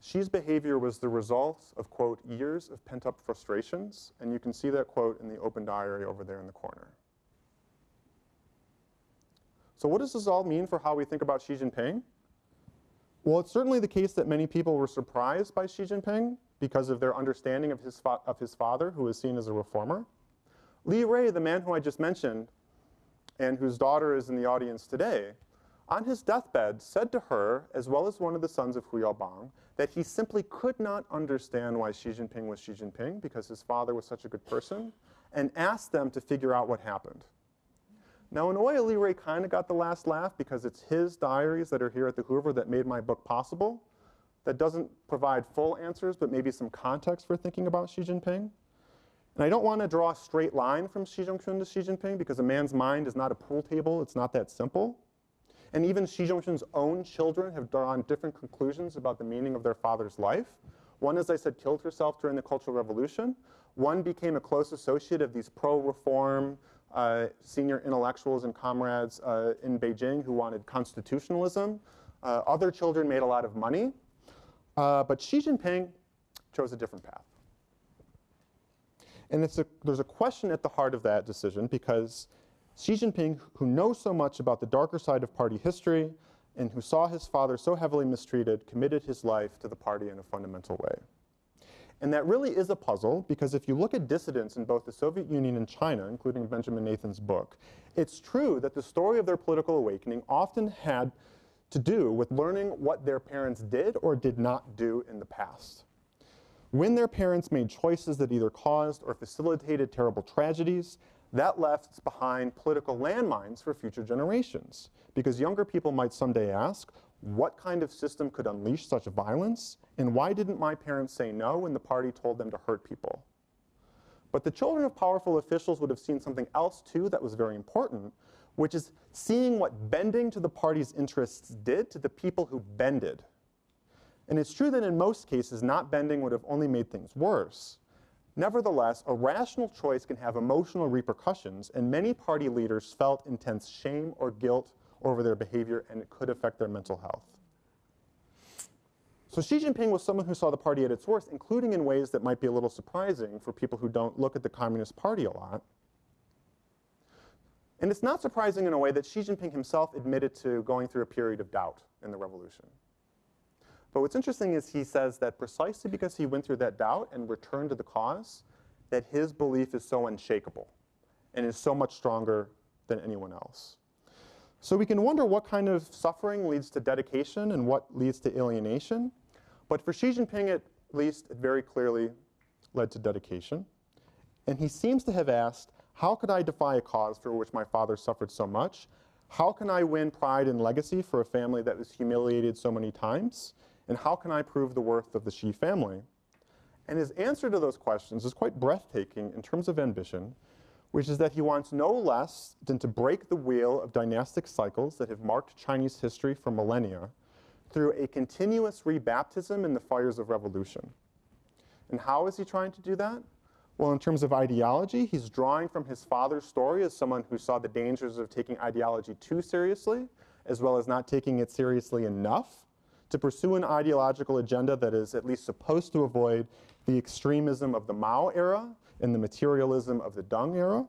Xi's behavior was the result of, quote, years of pent-up frustrations. And you can see that quote in the open diary over there in the corner. So what does this all mean for how we think about Xi Jinping? Well, it's certainly the case that many people were surprised by Xi Jinping because of their understanding of his father, who was seen as a reformer. Li Rui, the man who I just mentioned, and whose daughter is in the audience today, on his deathbed said to her, as well as one of the sons of Yaobang, that he simply could not understand why Xi Jinping was Xi Jinping because his father was such a good person, and asked them to figure out what happened. Now, in a way, Li Rui kind of got the last laugh because it's his diaries that are here at the Hoover that made my book possible. That doesn't provide full answers, but maybe some context for thinking about Xi Jinping. And I don't want to draw a straight line from Xi Zhongxun to Xi Jinping because a man's mind is not a pool table. It's not that simple. And even Xi Zhongxun's own children have drawn different conclusions about the meaning of their father's life. One, as I said, killed herself during the Cultural Revolution. One became a close associate of these pro-reform senior intellectuals and comrades in Beijing who wanted constitutionalism. Other children made a lot of money. But Xi Jinping chose a different path. And there's a question at the heart of that decision because Xi Jinping, who knows so much about the darker side of party history and who saw his father so heavily mistreated, committed his life to the party in a fundamental way. And that really is a puzzle because if you look at dissidents in both the Soviet Union and China, including Benjamin Nathan's book, it's true that the story of their political awakening often had to do with learning what their parents did or did not do in the past. When their parents made choices that either caused or facilitated terrible tragedies, that left behind political landmines for future generations. Because younger people might someday ask, what kind of system could unleash such violence? And why didn't my parents say no when the party told them to hurt people? But the children of powerful officials would have seen something else too that was very important, which is seeing what bending to the party's interests did to the people who bended. And it's true that in most cases, not bending would have only made things worse. Nevertheless, a rational choice can have emotional repercussions, and many party leaders felt intense shame or guilt over their behavior, and it could affect their mental health. So Xi Jinping was someone who saw the party at its worst, including in ways that might be a little surprising for people who don't look at the Communist Party a lot. And it's not surprising in a way that Xi Jinping himself admitted to going through a period of doubt in the revolution. But what's interesting is he says that precisely because he went through that doubt and returned to the cause, that his belief is so unshakable and is so much stronger than anyone else. So we can wonder what kind of suffering leads to dedication and what leads to alienation. But for Xi Jinping, at least, it very clearly led to dedication. And he seems to have asked, how could I defy a cause for which my father suffered so much? How can I win pride and legacy for a family that was humiliated so many times? And how can I prove the worth of the Xi family? And his answer to those questions is quite breathtaking in terms of ambition, which is that he wants no less than to break the wheel of dynastic cycles that have marked Chinese history for millennia, through a continuous rebaptism in the fires of revolution. And how is he trying to do that? Well, in terms of ideology, he's drawing from his father's story as someone who saw the dangers of taking ideology too seriously, as well as not taking it seriously enough, to pursue an ideological agenda that is at least supposed to avoid the extremism of the Mao era and the materialism of the Deng era.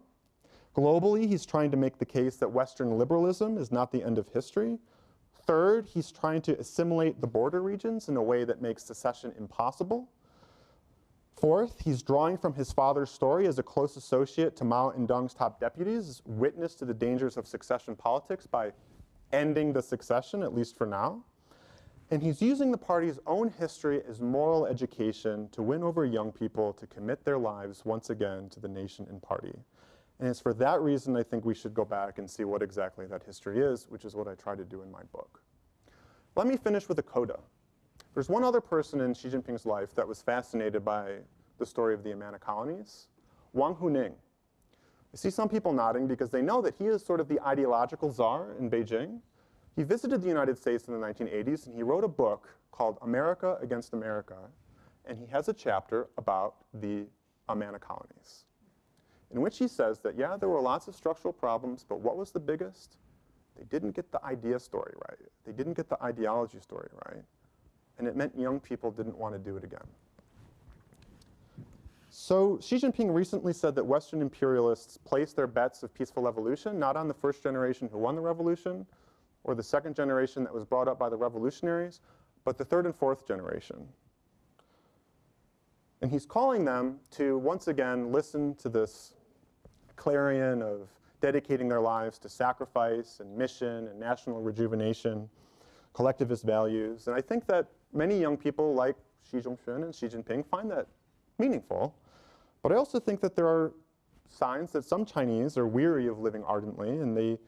Globally, he's trying to make the case that Western liberalism is not the end of history. Third, he's trying to assimilate the border regions in a way that makes secession impossible. Fourth, he's drawing from his father's story as a close associate to Mao and Deng's top deputies, witness to the dangers of succession politics by ending the succession, at least for now. And he's using the party's own history as moral education to win over young people to commit their lives once again to the nation and party. And it's for that reason I think we should go back and see what exactly that history is, which is what I try to do in my book. Let me finish with a coda. There's one other person in Xi Jinping's life that was fascinated by the story of the Amana colonies, Wang Huning. I see some people nodding because they know that he is sort of the ideological czar in Beijing. He visited the United States in the 1980s, and he wrote a book called America Against America, and he has a chapter about the Amana colonies, in which he says that, yeah, there were lots of structural problems, but what was the biggest? They didn't get the idea story right. They didn't get the ideology story right. And it meant young people didn't want to do it again. So Xi Jinping recently said that Western imperialists placed their bets of peaceful evolution not on the first generation who won the revolution, or the second generation that was brought up by the revolutionaries, but the third and fourth generation. And he's calling them to once again listen to this clarion of dedicating their lives to sacrifice and mission and national rejuvenation, collectivist values. And I think that many young people like Xi Zhongxun and Xi Jinping find that meaningful. But I also think that there are signs that some Chinese are weary of living ardently, and they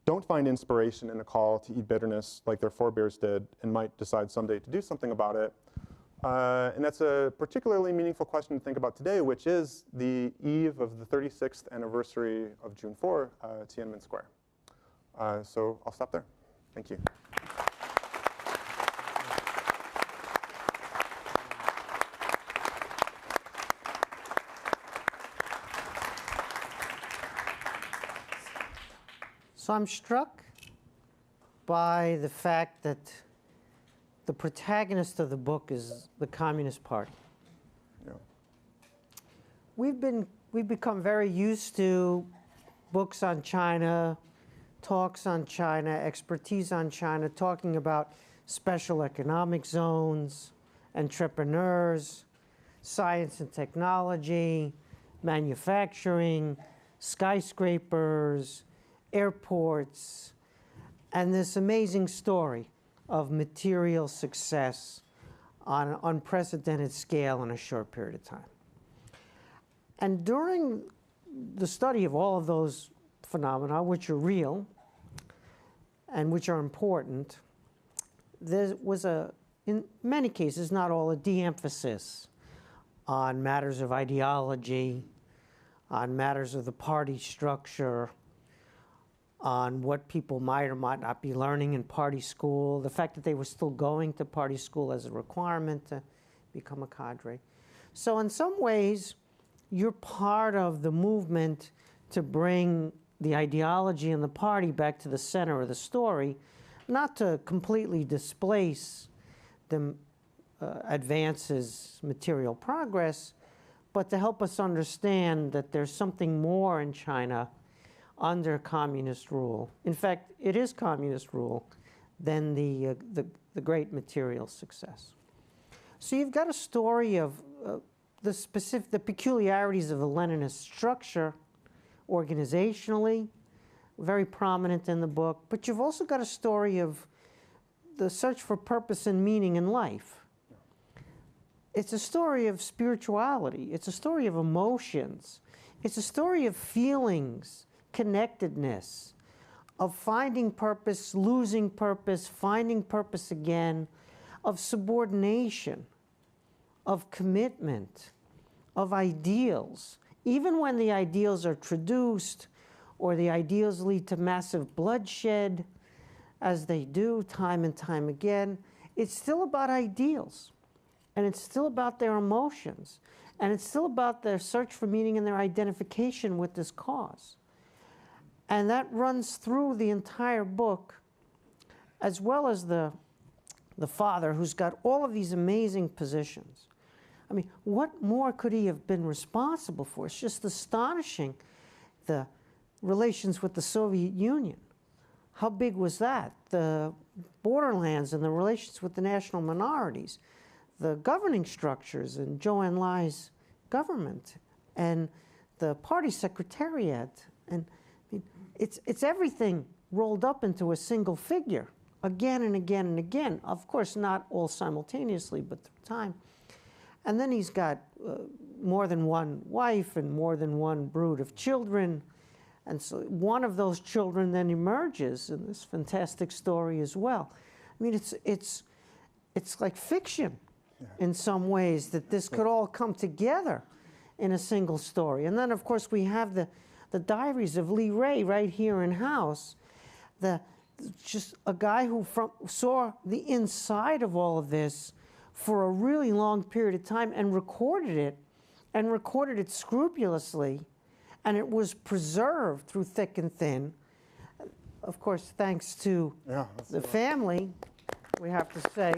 don't find inspiration in a call to eat bitterness like their forebears did, and might decide someday to do something about it. And that's a particularly meaningful question to think about today, which is the eve of the 36th anniversary of June 4, Tiananmen Square. So I'll stop there. Thank you. So I'm struck by the fact that the protagonist of the book is the Communist Party. Yeah. We've become very used to books on China, talks on China, expertise on China, talking about special economic zones, entrepreneurs, science and technology, manufacturing, skyscrapers, airports, and this amazing story of material success on an unprecedented scale in a short period of time. And during the study of all of those phenomena, which are real and which are important, there was in many cases, not all, a de-emphasis on matters of ideology, on matters of the party structure, on what people might or might not be learning in party school, the fact that they were still going to party school as a requirement to become a cadre. So in some ways, you're part of the movement to bring the ideology and the party back to the center of the story, not to completely displace the advances, material progress, but to help us understand that there's something more in China under communist rule. In fact, it is communist rule than the great material success. So you've got a story of the peculiarities of the Leninist structure organizationally, very prominent in the book, but you've also got a story of the search for purpose and meaning in life. It's a story of spirituality. It's a story of emotions. It's a story of feelings, connectedness, of finding purpose, losing purpose, finding purpose again, of subordination, of commitment, of ideals. Even when the ideals are traduced or the ideals lead to massive bloodshed, as they do time and time again, it's still about ideals, and it's still about their emotions, and it's still about their search for meaning and their identification with this cause. And that runs through the entire book, as well as the father, who's got all of these amazing positions. I mean, what more could he have been responsible for? It's just astonishing, the relations with the Soviet Union. How big was that? The borderlands and the relations with the national minorities, the governing structures in Zhou Enlai's government, and the party secretariat. And I mean, it's everything rolled up into a single figure, again and again and again. Of course, not all simultaneously, but through time. And then he's got more than one wife and more than one brood of children. And so one of those children then emerges in this fantastic story as well. I mean, it's like fiction in some ways, that this could all come together in a single story. And then, of course, we have the diaries of Lee Ray right here in house. Just a guy who saw the inside of all of this for a really long period of time and recorded it scrupulously, and it was preserved through thick and thin. Of course, thanks to the family, we have to say.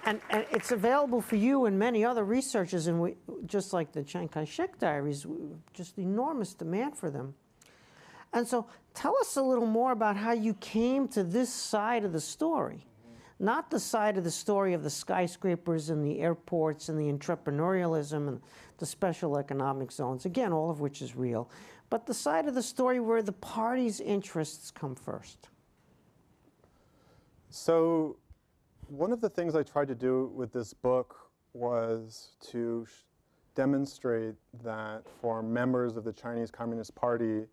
And it's available for you and many other researchers, and just like the Chiang Kai-shek diaries, just enormous demand for them. And so tell us a little more about how you came to this side of the story. Not the side of the story of the skyscrapers and the airports and the entrepreneurialism and the special economic zones, again, all of which is real, but the side of the story where the party's interests come first. So one of the things I tried to do with this book was to demonstrate that for members of the Chinese Communist Party,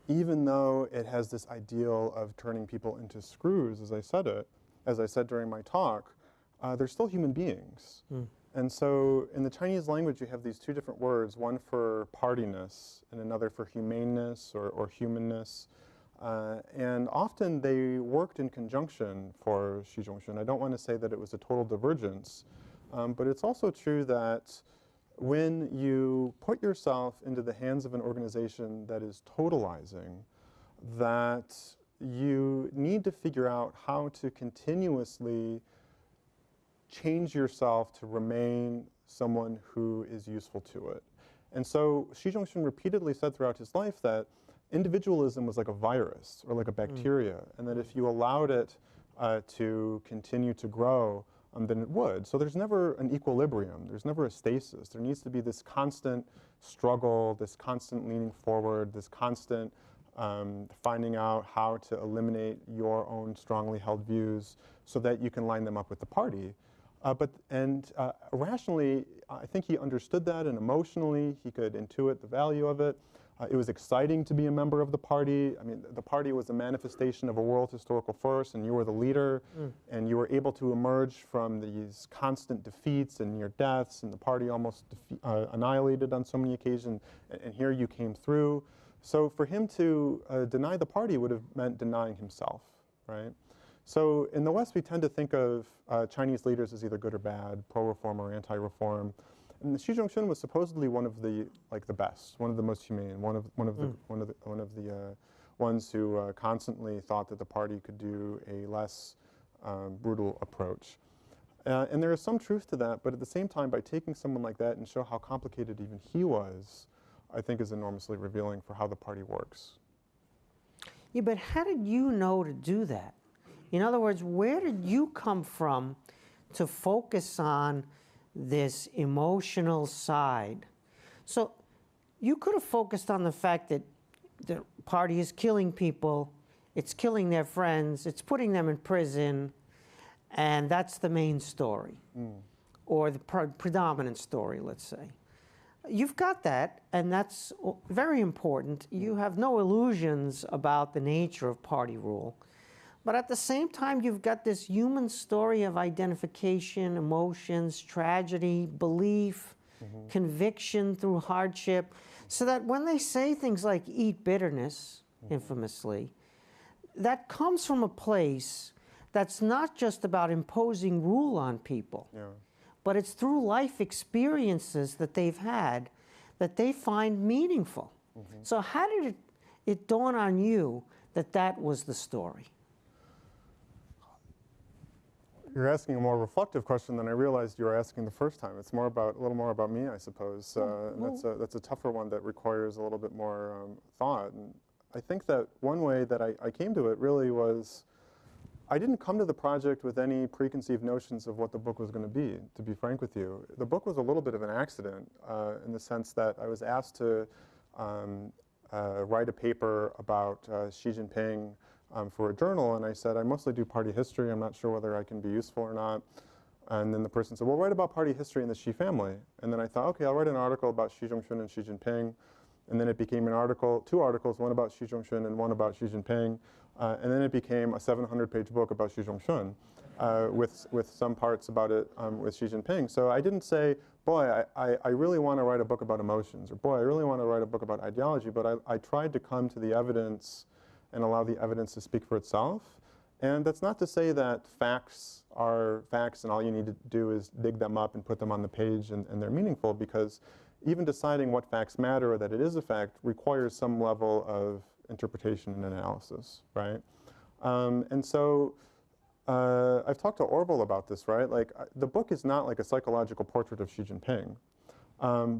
even though it has this ideal of turning people into screws, as I said during my talk, they're still human beings. And so in the Chinese language, you have these two different words, one for partyness and another for humaneness or humanness. And often they worked in conjunction for Xi Zhongxun. I don't want to say that it was a total divergence, but it's also true that when you put yourself into the hands of an organization that is totalizing, that you need to figure out how to continuously change yourself to remain someone who is useful to it. And so Xi Zhongxun repeatedly said throughout his life that individualism was like a virus or like a bacteria, and that if you allowed it to continue to grow, then it would. So there's never an equilibrium. There's never a stasis. There needs to be this constant struggle, this constant leaning forward, this constant finding out how to eliminate your own strongly held views so that you can line them up with the party. Rationally, I think he understood that, and emotionally, he could intuit the value of it. It was exciting to be a member of the party. I mean, the party was a manifestation of a world historical force, and you were the leader, and you were able to emerge from these constant defeats and near deaths, and the party almost annihilated on so many occasions, and here you came through. So for him to deny the party would have meant denying himself, right? So in the West, we tend to think of Chinese leaders as either good or bad, pro-reform or anti-reform. And Xi Zhongxun was supposedly one of the best, one of the most humane, one of the ones who constantly thought that the party could do a less brutal approach. And there is some truth to that, but at the same time, by taking someone like that and show how complicated even he was, I think is enormously revealing for how the party works. Yeah, but how did you know to do that? In other words, where did you come from to focus on this emotional side? So you could have focused on the fact that the party is killing people, it's killing their friends, it's putting them in prison, and that's the main story, or the predominant story, let's say. You've got that, and that's very important. You have no illusions about the nature of party rule. But at the same time, you've got this human story of identification, emotions, tragedy, belief, conviction through hardship, so that when they say things like eat bitterness, infamously, that comes from a place that's not just about imposing rule on people, but it's through life experiences that they've had that they find meaningful. So how did it dawn on you that that was the story? You're asking a more reflective question than I realized you were asking the first time. It's more about, a little more about me, I suppose. And that's a tougher one that requires a little bit more thought. And I think that one way that I came to it really was, I didn't come to the project with any preconceived notions of what the book was going to be frank with you. The book was a little bit of an accident in the sense that I was asked to write a paper about Xi Jinping for a journal, and I said, I mostly do party history. I'm not sure whether I can be useful or not. And then the person said, well, write about party history in the Xi family. And then I thought, okay, I'll write an article about Xi Zhongxun and Xi Jinping. And then it became an article, 2 articles, one about Xi Zhongxun and one about Xi Jinping. And then it became a 700-page book about Xi Zhongxun with some parts about it with Xi Jinping. So I didn't say, boy, I really want to write a book about emotions, or boy, I really want to write a book about ideology, but I tried to come to the evidence and allow the evidence to speak for itself. And that's not to say that facts are facts and all you need to do is dig them up and put them on the page and they're meaningful, because even deciding what facts matter or that it is a fact requires some level of interpretation and analysis, right? And so I've talked to Orville about this, right? Like, the book is not like a psychological portrait of Xi Jinping,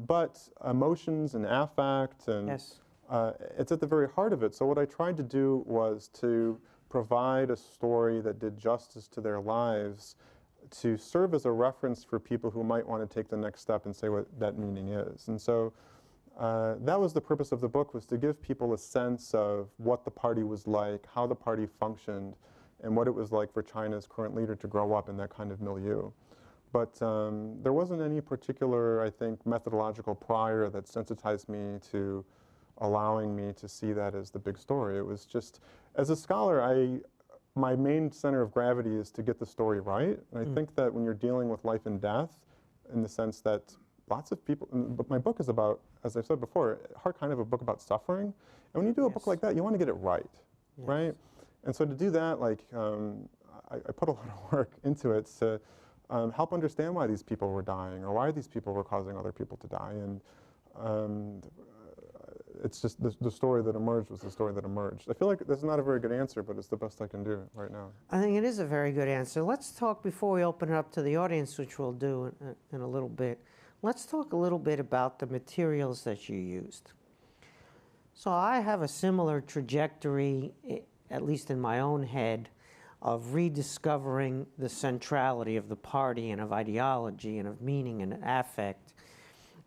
but emotions and affect and it's at the very heart of it. So what I tried to do was to provide a story that did justice to their lives, to serve as a reference for people who might want to take the next step and say what that meaning is. And so that was the purpose of the book, was to give people a sense of what the party was like, how the party functioned, and what it was like for China's current leader to grow up in that kind of milieu. But there wasn't any particular, I think, methodological prior that sensitized me to allowing me to see that as the big story. It was just, as a scholar, my main center of gravity is to get the story right. And I think that when you're dealing with life and death, in the sense that lots of people, but my book is about, as I've said before, kind of a book about suffering. And when you do a book like that, you want to get it right, right? And so to do that, like, I put a lot of work into it to help understand why these people were dying, or why these people were causing other people to die. And it's just the story that emerged was the story that emerged. I feel like that's not a very good answer, but it's the best I can do right now. I think it is a very good answer. Let's talk, before we open it up to the audience, which we'll do in a little bit, let's talk a little bit about the materials that you used. So I have a similar trajectory, at least in my own head, of rediscovering the centrality of the party and of ideology and of meaning and affect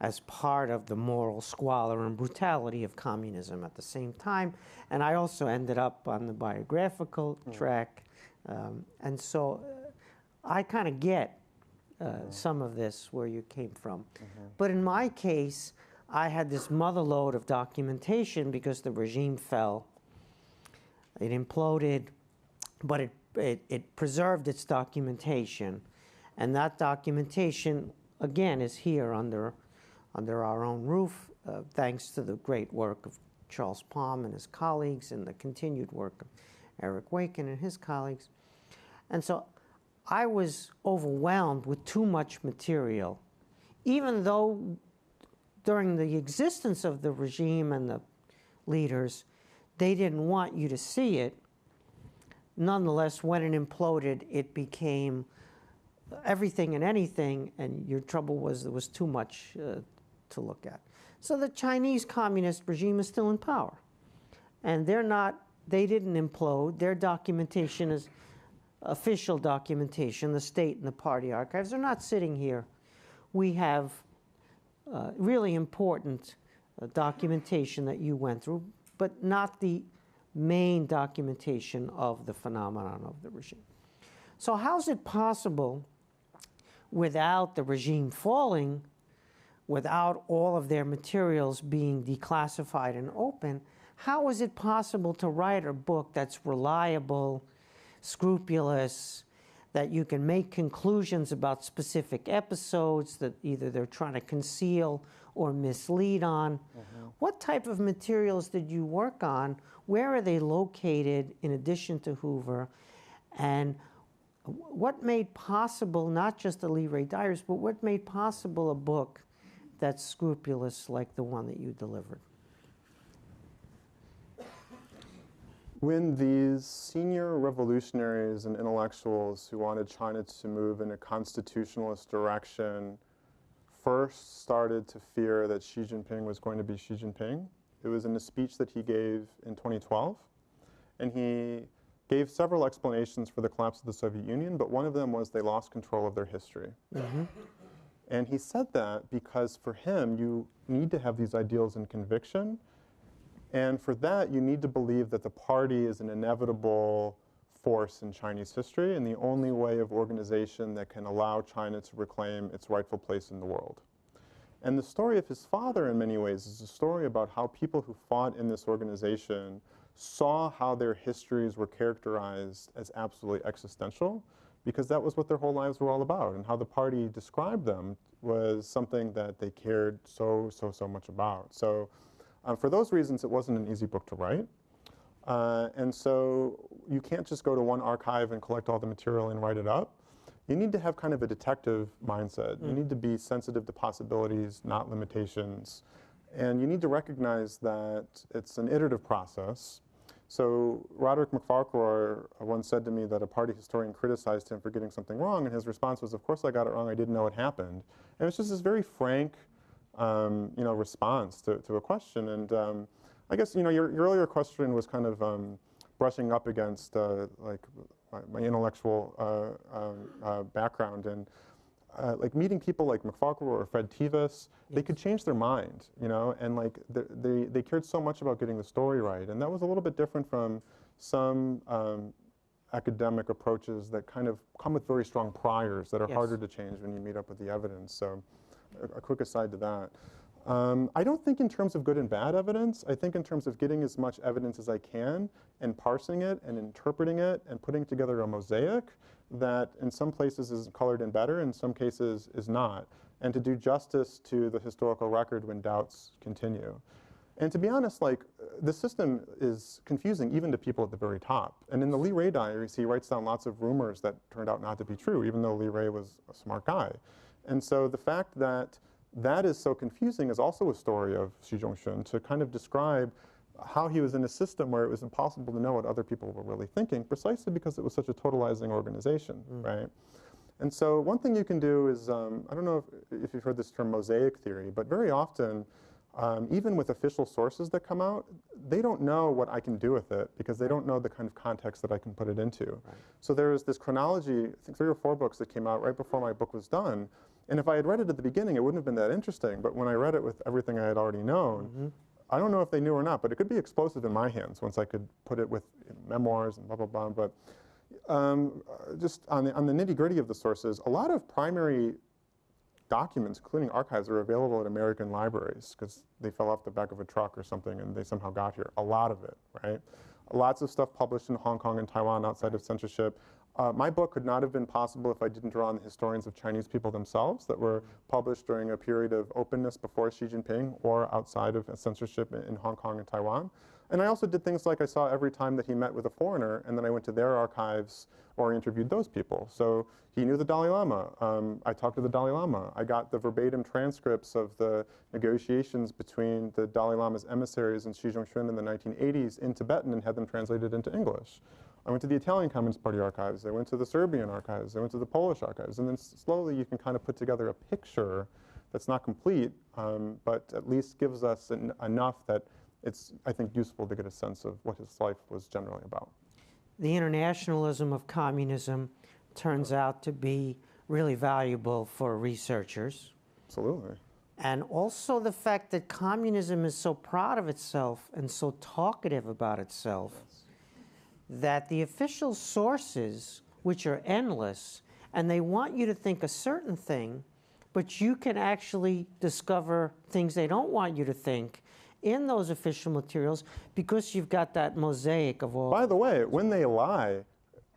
as part of the moral squalor and brutality of communism at the same time. And I also ended up on the biographical track. And so I kind of get some of this, where you came from. But in my case, I had this motherlode of documentation because the regime fell. It imploded, but it preserved its documentation. And that documentation, again, is here under our own roof, thanks to the great work of Charles Palm and his colleagues, and the continued work of Eric Wakin and his colleagues. And so I was overwhelmed with too much material, even though during the existence of the regime and the leaders, they didn't want you to see it. Nonetheless, when it imploded, it became everything and anything, and your trouble was there was too much to look at. So the Chinese communist regime is still in power, and they didn't implode. Their documentation is official documentation. The state and the party archives are not sitting here. We have really important documentation that you went through, but not the main documentation of the phenomenon of the regime. So how's it possible, without the regime falling, without all of their materials being declassified and open, how is it possible to write a book that's reliable, scrupulous, that you can make conclusions about specific episodes that either they're trying to conceal or mislead on? What type of materials did you work on? Where are they located in addition to Hoover? And what made possible not just the Libre Diaries, but what made possible a book that's scrupulous like the one that you delivered? When these senior revolutionaries and intellectuals who wanted China to move in a constitutionalist direction first started to fear that Xi Jinping was going to be Xi Jinping, it was in a speech that he gave in 2012. And he gave several explanations for the collapse of the Soviet Union, but one of them was they lost control of their history. And he said that because for him, you need to have these ideals and conviction. And for that, you need to believe that the party is an inevitable force in Chinese history and the only way of organization that can allow China to reclaim its rightful place in the world. And the story of his father, in many ways, is a story about how people who fought in this organization saw how their histories were characterized as absolutely existential, because that was what their whole lives were all about, and how the party described them was something that they cared so much about. So for those reasons, it wasn't an easy book to write. And so you can't just go to one archive and collect all the material and write it up. You need to have kind of a detective mindset. You need to be sensitive to possibilities, not limitations. And you need to recognize that it's an iterative process. So Roderick McFarquhar once said to me that a party historian criticized him for getting something wrong, and his response was, "Of course I got it wrong, I didn't know it happened." And it's just this very frank response to a question. And I guess your earlier question was kind of brushing up against like my intellectual background, and like meeting people like McFarquhar or Fred Tevis, they could change their mind, and like they cared so much about getting the story right, and that was a little bit different from some academic approaches that kind of come with very strong priors that are harder to change when you meet up with the evidence. So a quick aside to that. I don't think in terms of good and bad evidence. I think in terms of getting as much evidence as I can and parsing it and interpreting it and putting together a mosaic that in some places is colored in better, in some cases is not, and to do justice to the historical record when doubts continue. And to be honest, like, the system is confusing even to people at the very top. And in the Lee Ray diaries, he writes down lots of rumors that turned out not to be true, even though Lee Ray was a smart guy. And so the fact that that is so confusing is also a story of Xi Zhongxun, to kind of describe how he was in a system where it was impossible to know what other people were really thinking, precisely because it was such a totalizing organization, right? And so one thing you can do is, I don't know if you've heard this term mosaic theory, but very often, even with official sources that come out, they don't know what I can do with it because they don't know the kind of context that I can put it into. Right. So there's this chronology, I think 3 or 4 books that came out right before my book was done. And if I had read it at the beginning, it wouldn't have been that interesting. But when I read it with everything I had already known, I don't know if they knew or not, but it could be explosive in my hands once I could put it with memoirs and blah, blah, blah. But just on the nitty-gritty of the sources, a lot of primary documents, including archives, are available at American libraries because they fell off the back of a truck or something and they somehow got here. A lot of it, right? Lots of stuff published in Hong Kong and Taiwan outside of censorship. My book could not have been possible if I didn't draw on the historians of Chinese people themselves that were published during a period of openness before Xi Jinping or outside of censorship in Hong Kong and Taiwan. And I also did things like I saw every time that he met with a foreigner, and then I went to their archives or interviewed those people. So he knew the Dalai Lama. I talked to the Dalai Lama. I got the verbatim transcripts of the negotiations between the Dalai Lama's emissaries and Xi Zhongxun in the 1980s in Tibetan and had them translated into English. I went to the Italian Communist Party archives. I went to the Serbian archives. I went to the Polish archives. And then slowly you can kind of put together a picture that's not complete, but at least gives us enough that it's, I think, useful to get a sense of what his life was generally about. The internationalism of communism turns out to be really valuable for researchers. Absolutely. And also the fact that communism is so proud of itself and so talkative about itself that the official sources, which are endless, and they want you to think a certain thing, but you can actually discover things they don't want you to think in those official materials because you've got that mosaic of all. By the way, when they lie,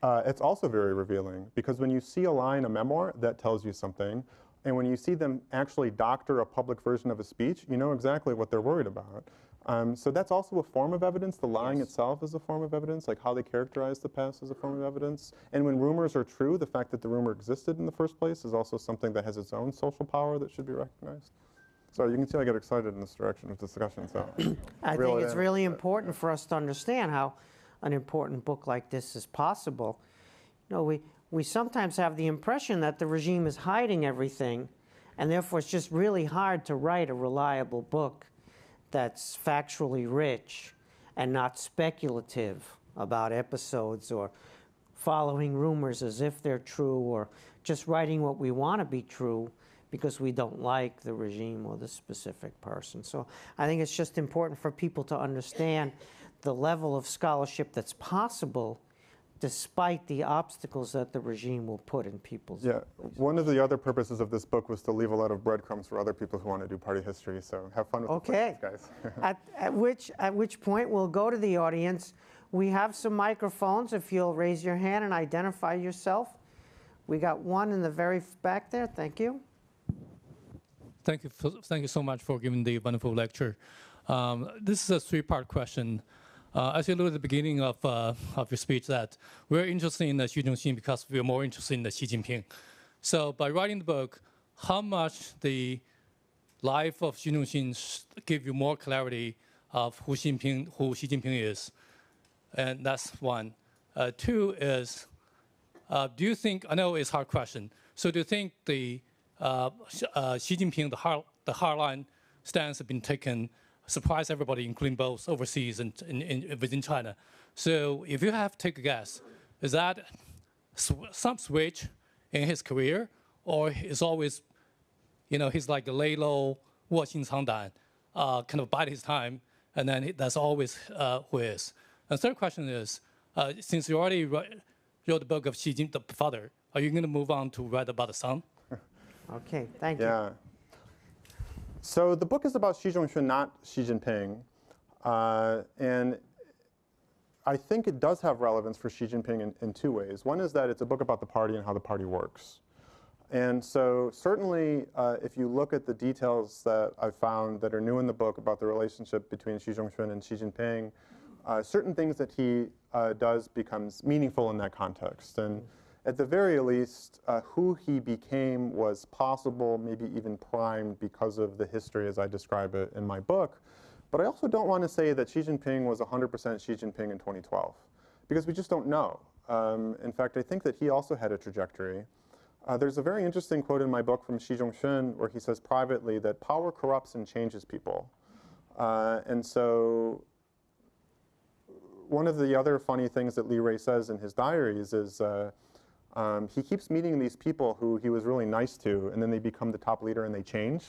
it's also very revealing, because when you see a lie in a memoir, that tells you something. And when you see them actually doctor a public version of a speech, you know exactly what they're worried about. So that's also a form of evidence. The lying itself is a form of evidence, like how they characterize the past is a form of evidence. And when rumors are true, the fact that the rumor existed in the first place is also something that has its own social power that should be recognized. So you can see I get excited in this direction of discussion. So I think it's really important for us to understand how an important book like this is possible. You know, we sometimes have the impression that the regime is hiding everything, and therefore it's just really hard to write a reliable book that's factually rich and not speculative about episodes or following rumors as if they're true or just writing what we want to be true because we don't like the regime or the specific person. So I think it's just important for people to understand the level of scholarship that's possible despite the obstacles that the regime will put in people's lives. One of the other purposes of this book was to leave a lot of breadcrumbs for other people who want to do party history, so have fun with the questions, guys. At which point we'll go to the audience. We have some microphones. If you'll raise your hand and identify yourself. We got one in the very back there. Thank you. Thank you so much for giving the wonderful lecture. This is a three-part question. As you alluded at the beginning of your speech, that we're interested in Xi Zhongxun because we're more interested in Xi Jinping. So by writing the book, how much the life of Xi Zhongxun give you more clarity of who Xi Jinping is? And that's one. Two is, do you think, I know it's a hard question, so do you think the Xi Jinping, the hardline stance have been taken, surprise everybody, including both overseas and within China? So if you have to take a guess, is that some switch in his career, or is always, you know, he's like a lay low, 卧薪尝胆, kind of bide his time, and then that's always who is? And third question is, since you already wrote the book of Xi Jinping, the father, are you going to move on to write about the son? Okay, thank you. So the book is about Xi Zhongxun, not Xi Jinping. And I think it does have relevance for Xi Jinping in two ways. One is that it's a book about the party and how the party works. And so certainly, if you look at the details that I've found that are new in the book about the relationship between Xi Zhongxun and Xi Jinping, certain things that he does becomes meaningful in that context. And at the very least, who he became was possible, maybe even primed because of the history as I describe it in my book. But I also don't want to say that Xi Jinping was 100% Xi Jinping in 2012, because we just don't know. In fact, I think that he also had a trajectory. There's a very interesting quote in my book from Xi Zhongxun where he says privately that power corrupts and changes people. And so one of the other funny things that Li Rui says in his diaries is he keeps meeting these people who he was really nice to, and then they become the top leader and they change,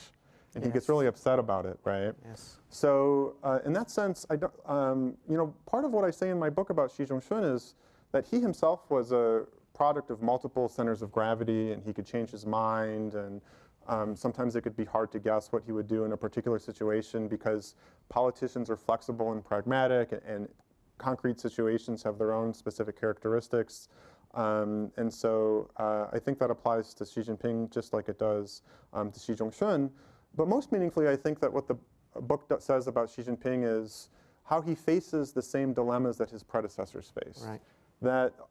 and he gets really upset about it, right? Yes. So in that sense, I don't, you know, part of what I say in my book about Xi Zhongxun is that he himself was a product of multiple centers of gravity, and he could change his mind, and sometimes it could be hard to guess what he would do in a particular situation because politicians are flexible and pragmatic, and concrete situations have their own specific characteristics. And so I think that applies to Xi Jinping just like it does to Xi Zhongxun. But most meaningfully, I think that what the book says about Xi Jinping is how he faces the same dilemmas that his predecessors faced. Right.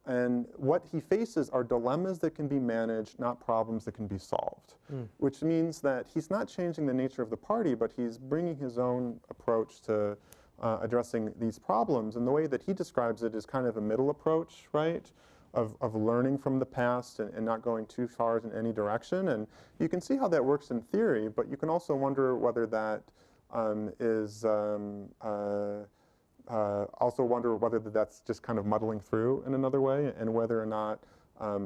And what he faces are dilemmas that can be managed, not problems that can be solved. Which means that he's not changing the nature of the party, but he's bringing his own approach to addressing these problems. And the way that he describes it is kind of a middle approach, right? Of learning from the past and not going too far in any direction. And you can see how that works in theory, but you can also wonder whether that that's just kind of muddling through in another way, and whether or not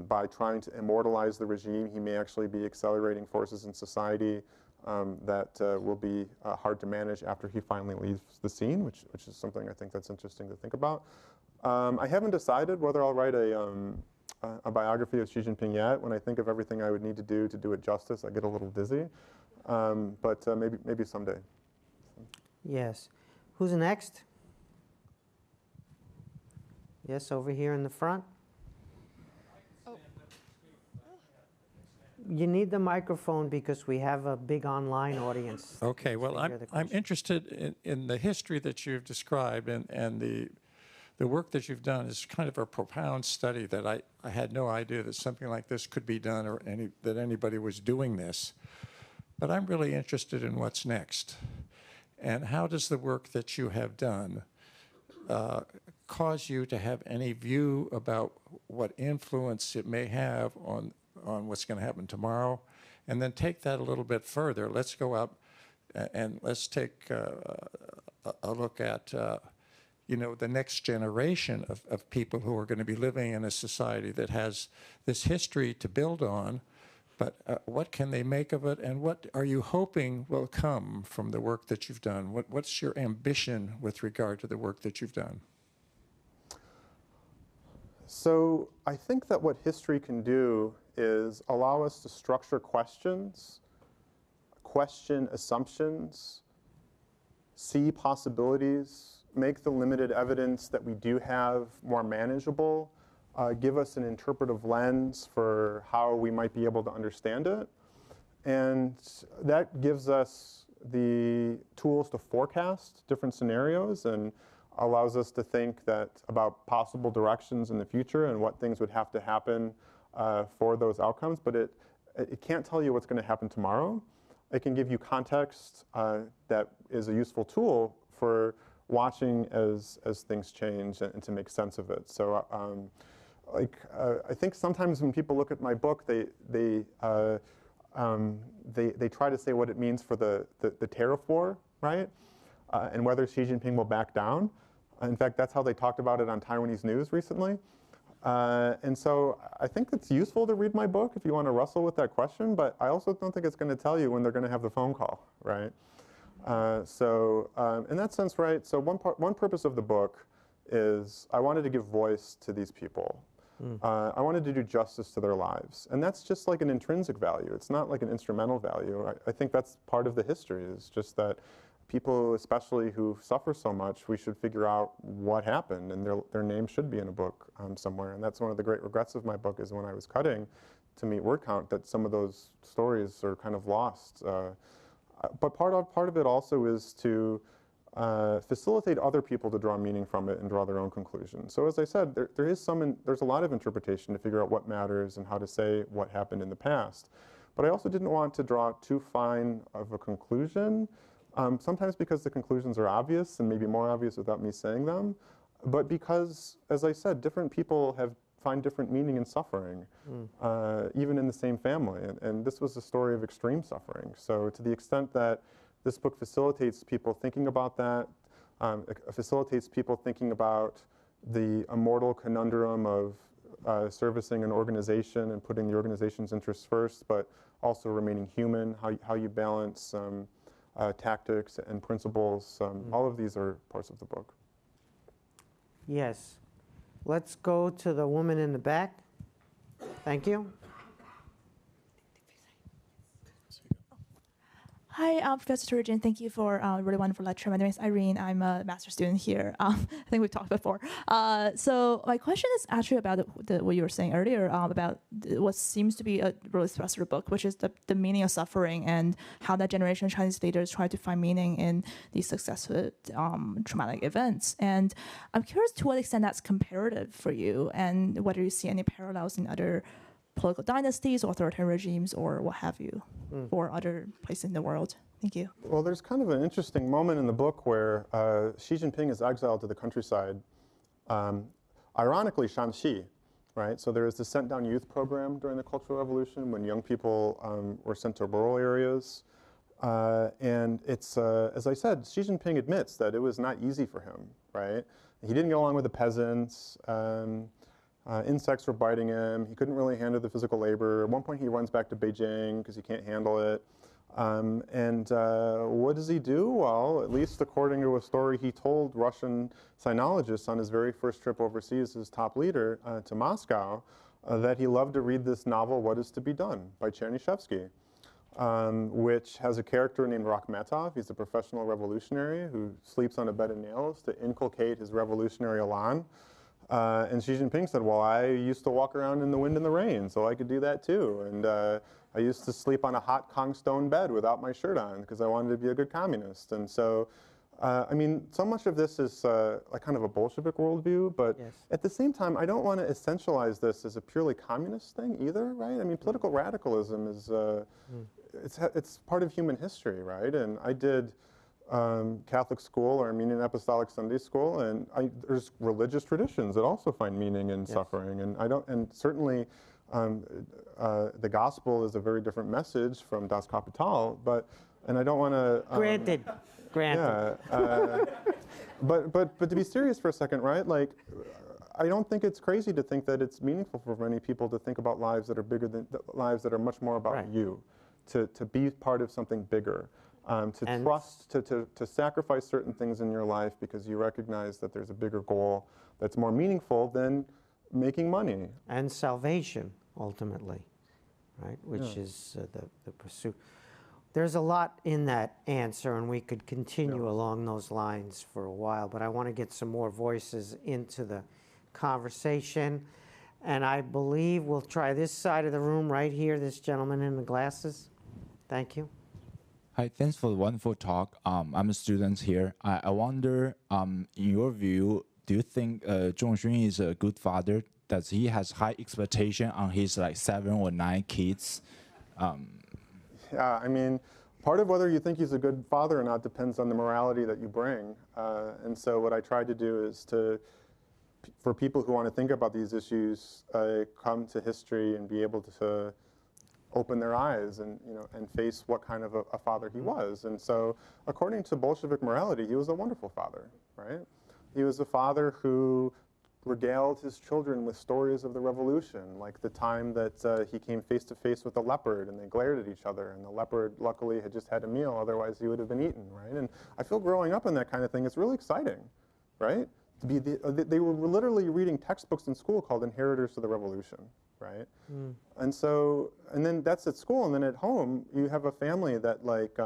by trying to immortalize the regime, he may actually be accelerating forces in society that will be hard to manage after he finally leaves the scene, which is something I think that's interesting to think about. I haven't decided whether I'll write a biography of Xi Jinping yet. When I think of everything I would need to do it justice, I get a little dizzy. But maybe someday. Yes. Who's next? Yes, over here in the front. you need the microphone because we have a big online audience. Okay, well, to hear the I'm question. interested in the history that you've described, and the work that you've done is kind of a profound study that I had no idea that something like this could be done or that anybody was doing this. But I'm really interested in what's next. And how does the work that you have done cause you to have any view about what influence it may have on what's going to happen tomorrow? And then take that a little bit further. Let's go up and let's take a look at the next generation of people who are going to be living in a society that has this history to build on. But what can they make of it, and what are you hoping will come from the work that you've done? What's your ambition with regard to the work that you've done? So I think that what history can do is allow us to structure questions, question assumptions, see possibilities, make the limited evidence that we do have more manageable, give us an interpretive lens for how we might be able to understand it. And that gives us the tools to forecast different scenarios and allows us to think about possible directions in the future and what things would have to happen for those outcomes. But it can't tell you what's going to happen tomorrow. It can give you context that is a useful tool for watching as things change and to make sense of it. So I think sometimes when people look at my book, they try to say what it means for the tariff war, right? And whether Xi Jinping will back down. In fact, that's how they talked about it on Taiwanese news recently. And so I think it's useful to read my book if you want to wrestle with that question, but I also don't think it's going to tell you when they're going to have the phone call, right? So in that sense, right, so one purpose of the book is I wanted to give voice to these people. I wanted to do justice to their lives. And that's just like an intrinsic value. It's not like an instrumental value. I think that's part of the history, is just that people, especially who suffer so much, we should figure out what happened, and their name should be in a book somewhere. And that's one of the great regrets of my book, is when I was cutting to meet word count, that some of those stories are kind of lost. But part of it also is to facilitate other people to draw meaning from it and draw their own conclusions. So as I said, there's a lot of interpretation to figure out what matters and how to say what happened in the past. But I also didn't want to draw too fine of a conclusion, sometimes because the conclusions are obvious and maybe more obvious without me saying them, but because, as I said, different people find different meaning in suffering, even in the same family. And this was a story of extreme suffering. So to the extent that this book facilitates people thinking about that, facilitates people thinking about the immortal conundrum of servicing an organization and putting the organization's interests first, but also remaining human, how you balance tactics and principles. All of these are parts of the book. Yes. Let's go to the woman in the back. Thank you. Hi, Professor Torigian. Thank you for a really wonderful lecture. My name is Irene. I'm a master's student here. I think we've talked before. So my question is actually about what you were saying earlier about what seems to be a really thrust of the book, which is the meaning of suffering and how that generation of Chinese leaders try to find meaning in these successful traumatic events. And I'm curious to what extent that's comparative for you, and whether you see any parallels in other political dynasties, authoritarian regimes, or what have you, or other places in the world. Thank you. Well, there's kind of an interesting moment in the book where Xi Jinping is exiled to the countryside, ironically Shanxi, right? So there is the Sent Down Youth program during the Cultural Revolution when young people were sent to rural areas. And it's, as I said, Xi Jinping admits that it was not easy for him, right? He didn't get along with the peasants. Insects were biting him. He couldn't really handle the physical labor. At one point, he runs back to Beijing because he can't handle it. And what does he do? Well, at least according to a story he told Russian sinologists on his very first trip overseas, his top leader, to Moscow, that he loved to read this novel, What Is to Be Done, by Chernyshevsky, which has a character named Rakhmetov. He's a professional revolutionary who sleeps on a bed of nails to inculcate his revolutionary elan. And Xi Jinping said, well, I used to walk around in the wind and the rain, so I could do that too. And I used to sleep on a hot Kong stone bed without my shirt on because I wanted to be a good communist. And so, I mean, so much of this is like kind of a Bolshevik worldview, but at the same time, I don't want to essentialize this as a purely communist thing either, right? I mean, political radicalism is, it's part of human history, right? And I did Catholic school or Armenian Apostolic Sunday school, and there's religious traditions that also find meaning in suffering, and certainly the gospel is a very different message from Das Kapital, and I don't want to. Granted. Yeah. But to be serious for a second, right? Like, I don't think it's crazy to think that it's meaningful for many people to think about lives that are bigger than lives that are much more about you, to be part of something bigger. To trust, to sacrifice certain things in your life because you recognize that there's a bigger goal that's more meaningful than making money. And salvation, ultimately, right? Which is the pursuit. There's a lot in that answer, and we could continue along those lines for a while, but I want to get some more voices into the conversation. And I believe we'll try this side of the room right here, this gentleman in the glasses. Thank you. Hi, thanks for the wonderful talk. I'm a student here. I wonder, in your view, do you think Zhongxun is a good father? Does he has high expectation on his like 7 or 9 kids? Yeah, I mean, part of whether you think he's a good father or not depends on the morality that you bring. And so what I tried to do is for people who want to think about these issues, come to history and be able to open their eyes and face what kind of a father he was. And so according to Bolshevik morality, he was a wonderful father, right? He was a father who regaled his children with stories of the revolution, like the time that he came face to face with a leopard and they glared at each other, and the leopard luckily had just had a meal, otherwise he would have been eaten, right? And I feel growing up in that kind of thing, it's really exciting, right? They were literally reading textbooks in school called Inheritors to the Revolution, right? And so, and then that's at school, and then at home, you have a family that like,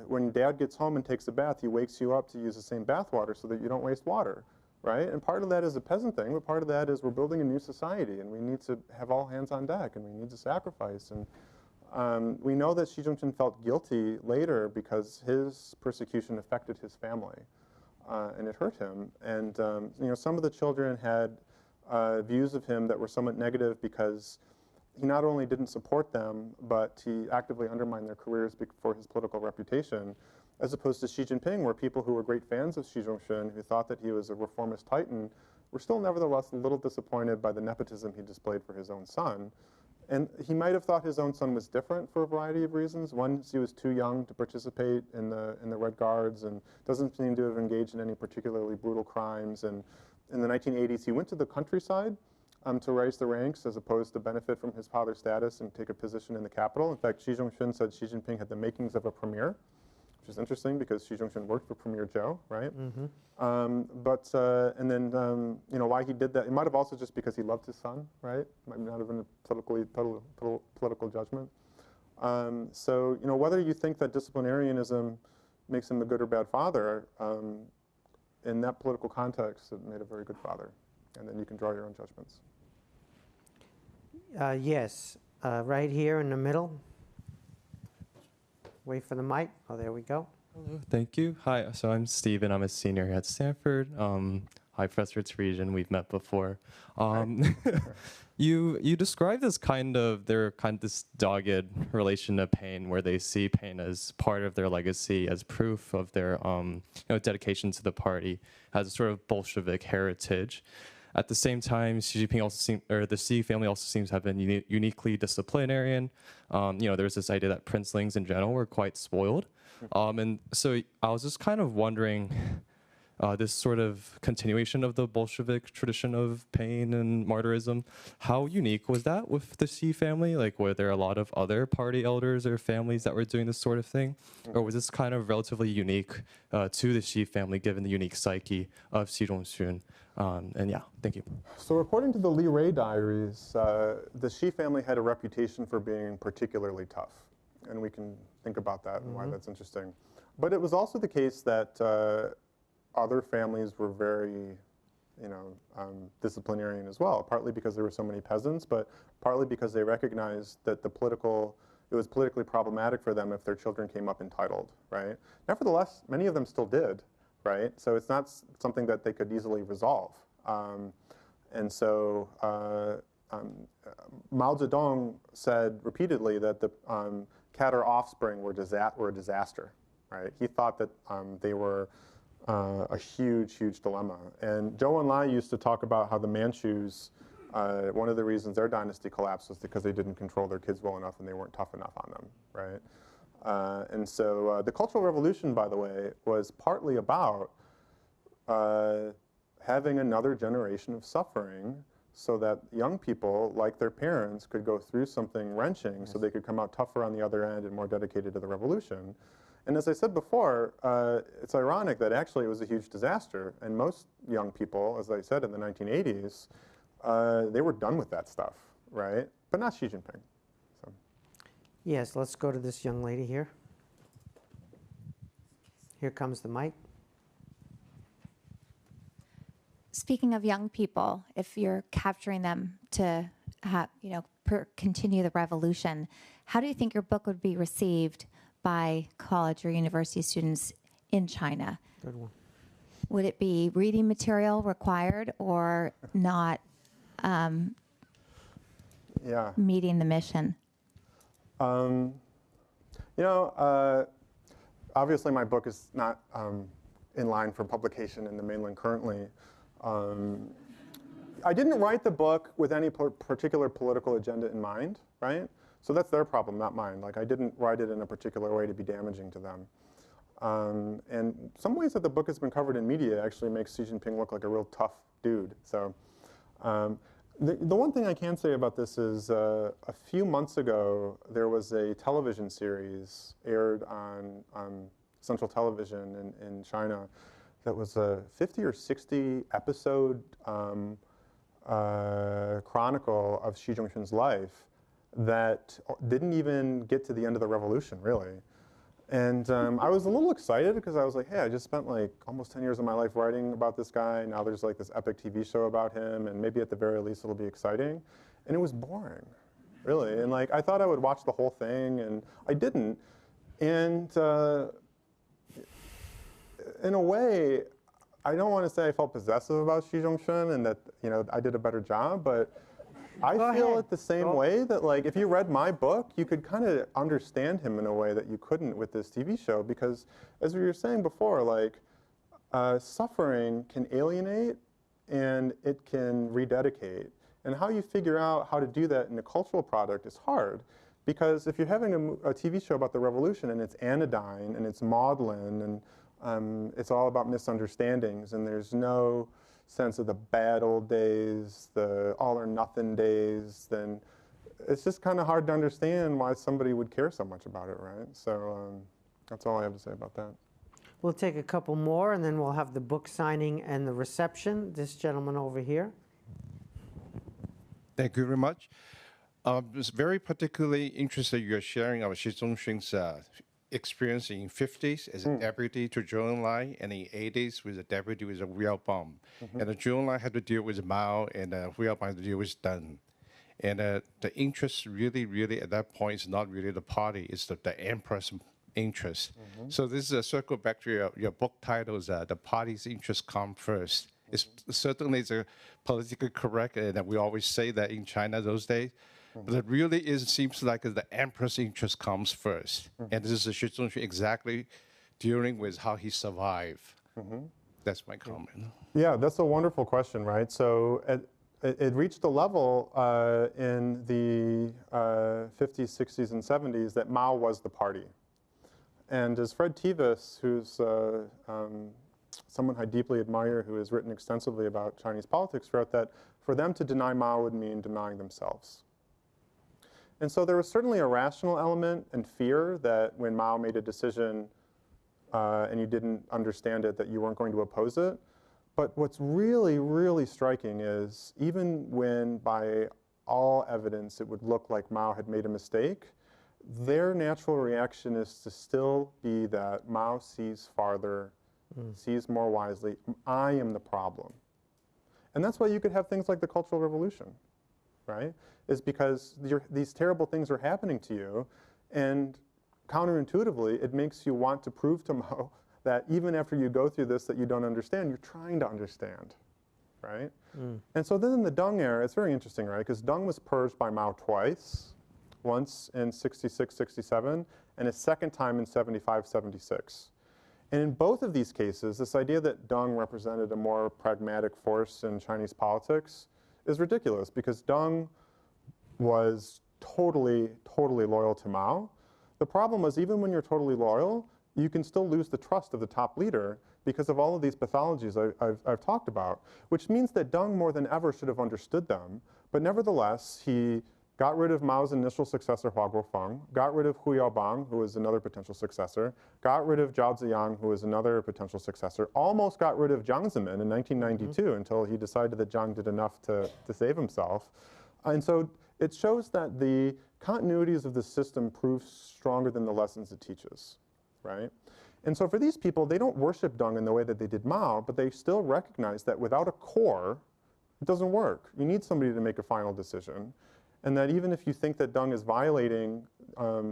when dad gets home and takes a bath, he wakes you up to use the same bath water so that you don't waste water, right? And part of that is a peasant thing, but part of that is we're building a new society, and we need to have all hands on deck, and we need to sacrifice. And we know that Xi Jinping felt guilty later because his persecution affected his family, and it hurt him. And some of the children had views of him that were somewhat negative because he not only didn't support them, but he actively undermined their careers for his political reputation, as opposed to Xi Jinping, where people who were great fans of Xi Zhongxun, who thought that he was a reformist titan, were still nevertheless a little disappointed by the nepotism he displayed for his own son. And he might have thought his own son was different for a variety of reasons. One, he was too young to participate in the Red Guards and doesn't seem to have engaged in any particularly brutal crimes. And in the 1980s, he went to the countryside to raise the ranks as opposed to benefit from his father's status and take a position in the capital. In fact, Xi Zhongxun said Xi Jinping had the makings of a premier, which is interesting because Xi Zhongxun worked for Premier Zhou, right? And then, why he did that, it might have also just because he loved his son, right? Might not have been a political judgment. So, whether you think that disciplinarianism makes him a good or bad father, in that political context, it made a very good father. And then you can draw your own judgments. Yes, right here in the middle. Wait for the mic. Oh, there we go. Hello, thank you. Hi, so I'm Steven. I'm a senior here at Stanford. Hi, Professor Torigian. We've met before. You described as this dogged relation to pain, where they see pain as part of their legacy, as proof of their dedication to the party, as a sort of Bolshevik heritage. At the same time, Xi Jinping the Xi family also seems to have been uniquely disciplinarian. There's this idea that princelings in general were quite spoiled. And so I was just kind of wondering, this sort of continuation of the Bolshevik tradition of pain and martyrism, how unique was that with the Xi family? Like, were there a lot of other party elders or families that were doing this sort of thing? Or was this kind of relatively unique to the Xi family, given the unique psyche of Xi Zhongxun? And yeah, thank you. So according to the Li Ray diaries, the Xi family had a reputation for being particularly tough. And we can think about that and why that's interesting. But it was also the case that other families were very disciplinarian as well, partly because there were so many peasants, but partly because they recognized that it was politically problematic for them if their children came up entitled, right? Nevertheless, many of them still did, right? So it's not something that they could easily resolve. And so Mao Zedong said repeatedly that the Katter offspring were a disaster, right? He thought that they were a huge, huge dilemma. And Zhou Enlai used to talk about how the Manchus, one of the reasons their dynasty collapsed was because they didn't control their kids well enough and they weren't tough enough on them, right? And so the Cultural Revolution, by the way, was partly about having another generation of suffering so that young people, like their parents, could go through something wrenching so they could come out tougher on the other end and more dedicated to the revolution. And as I said before, it's ironic that actually it was a huge disaster. And most young people, as I said, in the 1980s, they were done with that stuff, right? But not Xi Jinping. So. Yes, let's go to this young lady here. Here comes the mic. Speaking of young people, if you're capturing them to have, continue the revolution, how do you think your book would be received by college or university students in China? Good one. Would it be reading material required or not meeting the mission? Obviously my book is not in line for publication in the mainland currently. I didn't write the book with any particular political agenda in mind, right? So that's their problem, not mine. Like, I didn't write it in a particular way to be damaging to them. And some ways that the book has been covered in media actually makes Xi Jinping look like a real tough dude. So the one thing I can say about this is a few months ago, there was a television series aired on Central Television in China that was a 50 or 60 episode chronicle of Xi Zhongxun's life that didn't even get to the end of the revolution, really. And I was a little excited because I was like, hey, I just spent like almost 10 years of my life writing about this guy. Now there's like this epic TV show about him, and maybe at the very least it'll be exciting. And it was boring, really. And like, I thought I would watch the whole thing, and I didn't. And in a way, I don't want to say I felt possessive about Xi Zhongxun and that I did a better job, but I feel it the same way that, like, if you read my book, you could kind of understand him in a way that you couldn't with this TV show, because as we were saying before, like, suffering can alienate and it can rededicate. And how you figure out how to do that in a cultural product is hard, because if you're having a TV show about the revolution and it's anodyne and it's maudlin and it's all about misunderstandings, and there's no sense of the bad old days, the all or nothing days, then it's just kind of hard to understand why somebody would care so much about it, right? So that's all I have to say about that. We'll take a couple more, and then we'll have the book signing and the reception. This gentleman over here. Thank you very much. I was very particularly interested in your sharing of Xi Zhongxun's experience in 50s as a deputy to Zhou Enlai, and in 80s with a deputy with Yaobang. And Zhou Enlai had to deal with Mao, and Yaobang had to deal with Deng. And the interest really at that point is not really the party, it's the emperor's interest. So this is a circle back to your book titles, the party's interest come first. It's certainly politically correct, and we always say that in China those days. But it really seems like the emperor's interest comes first. And this is Xi Zhongxun exactly dealing with how he survived. That's my comment. Yeah, that's a wonderful question, right? So it reached a level in the 50s, 60s, and 70s that Mao was the party. And as Fred Tevis, who's someone I deeply admire, who has written extensively about Chinese politics, wrote that for them to deny Mao would mean denying themselves. And so there was certainly a rational element and fear that when Mao made a decision and you didn't understand it, that you weren't going to oppose it. But what's really striking is even when by all evidence it would look like Mao had made a mistake, their natural reaction is to still be that Mao sees farther, sees more wisely. I am the problem. And that's why you could have things like the Cultural Revolution, right? Is because these terrible things are happening to you, and counterintuitively, it makes you want to prove to Mao that even after you go through this that you don't understand, you're trying to understand, right? And so then in the Deng era, it's very interesting, right? Because Deng was purged by Mao twice, once in 66, 67, and a second time in 75, 76. And in both of these cases, this idea that Deng represented a more pragmatic force in Chinese politics is ridiculous, because Deng was totally, totally loyal to Mao. The problem was, even when you're totally loyal, you can still lose the trust of the top leader because of all of these pathologies I've talked about, which means that Deng more than ever should have understood them. But nevertheless, he got rid of Mao's initial successor, Hua Guofeng, got rid of Hu Yaobang, who was another potential successor, got rid of Zhao Ziyang, who was another potential successor, almost got rid of Jiang Zemin in 1992 until he decided that Jiang did enough to save himself. And so it shows that the continuities of the system prove stronger than the lessons it teaches, right? And so for these people, they don't worship Deng in the way that they did Mao, but they still recognize that without a core, it doesn't work. You need somebody to make a final decision. And that even if you think that Deng is violating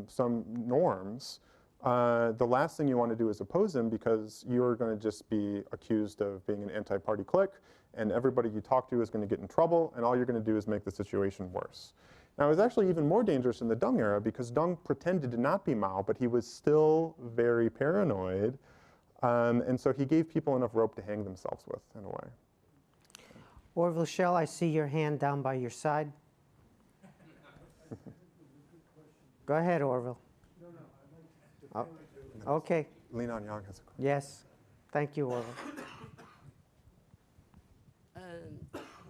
some norms, the last thing you want to do is oppose him, because you're going to just be accused of being an anti-party clique, and everybody you talk to is going to get in trouble, and all you're going to do is make the situation worse. Now, it was actually even more dangerous in the Deng era, because Deng pretended to not be Mao, but he was still very paranoid. And so he gave people enough rope to hang themselves with, in a way. Orville Schell, I see your hand down by your side. Go ahead, Orville. Oh, okay. Linan Yang has a question. Yes. Thank you, Orville.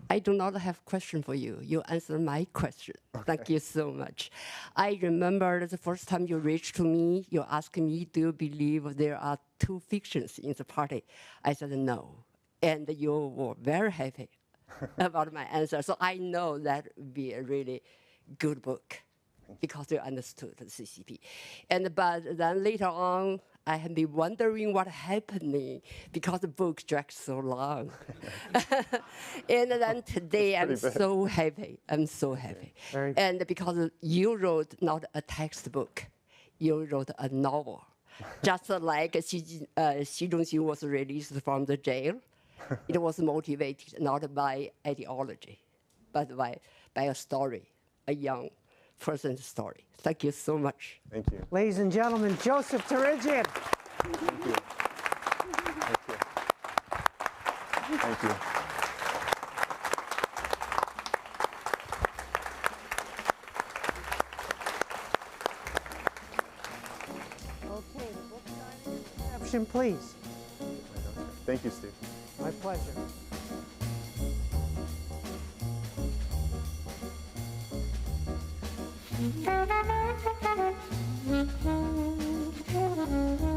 I do not have a question for you. You answered my question. Okay. Thank you so much. I remember the first time you reached to me, you asked me, do you believe there are two fictions in the party? I said no. And you were very happy about my answer. So I know that would be a really good book, because you understood the CCP. But then later on, I have been wondering what happened, because the book dragged so long. And then today, I'm so happy. I'm so happy. And because you wrote not a textbook, you wrote a novel. Just like Xi Zhongxun was released from the jail. It was motivated not by ideology, but by a story, a young person's story. Thank you so much. Thank you. Ladies and gentlemen, Joseph Torigian. Thank you. Thank you. Thank you. Okay, the book signing reception, please. Thank you, Steve. My pleasure. Thank you.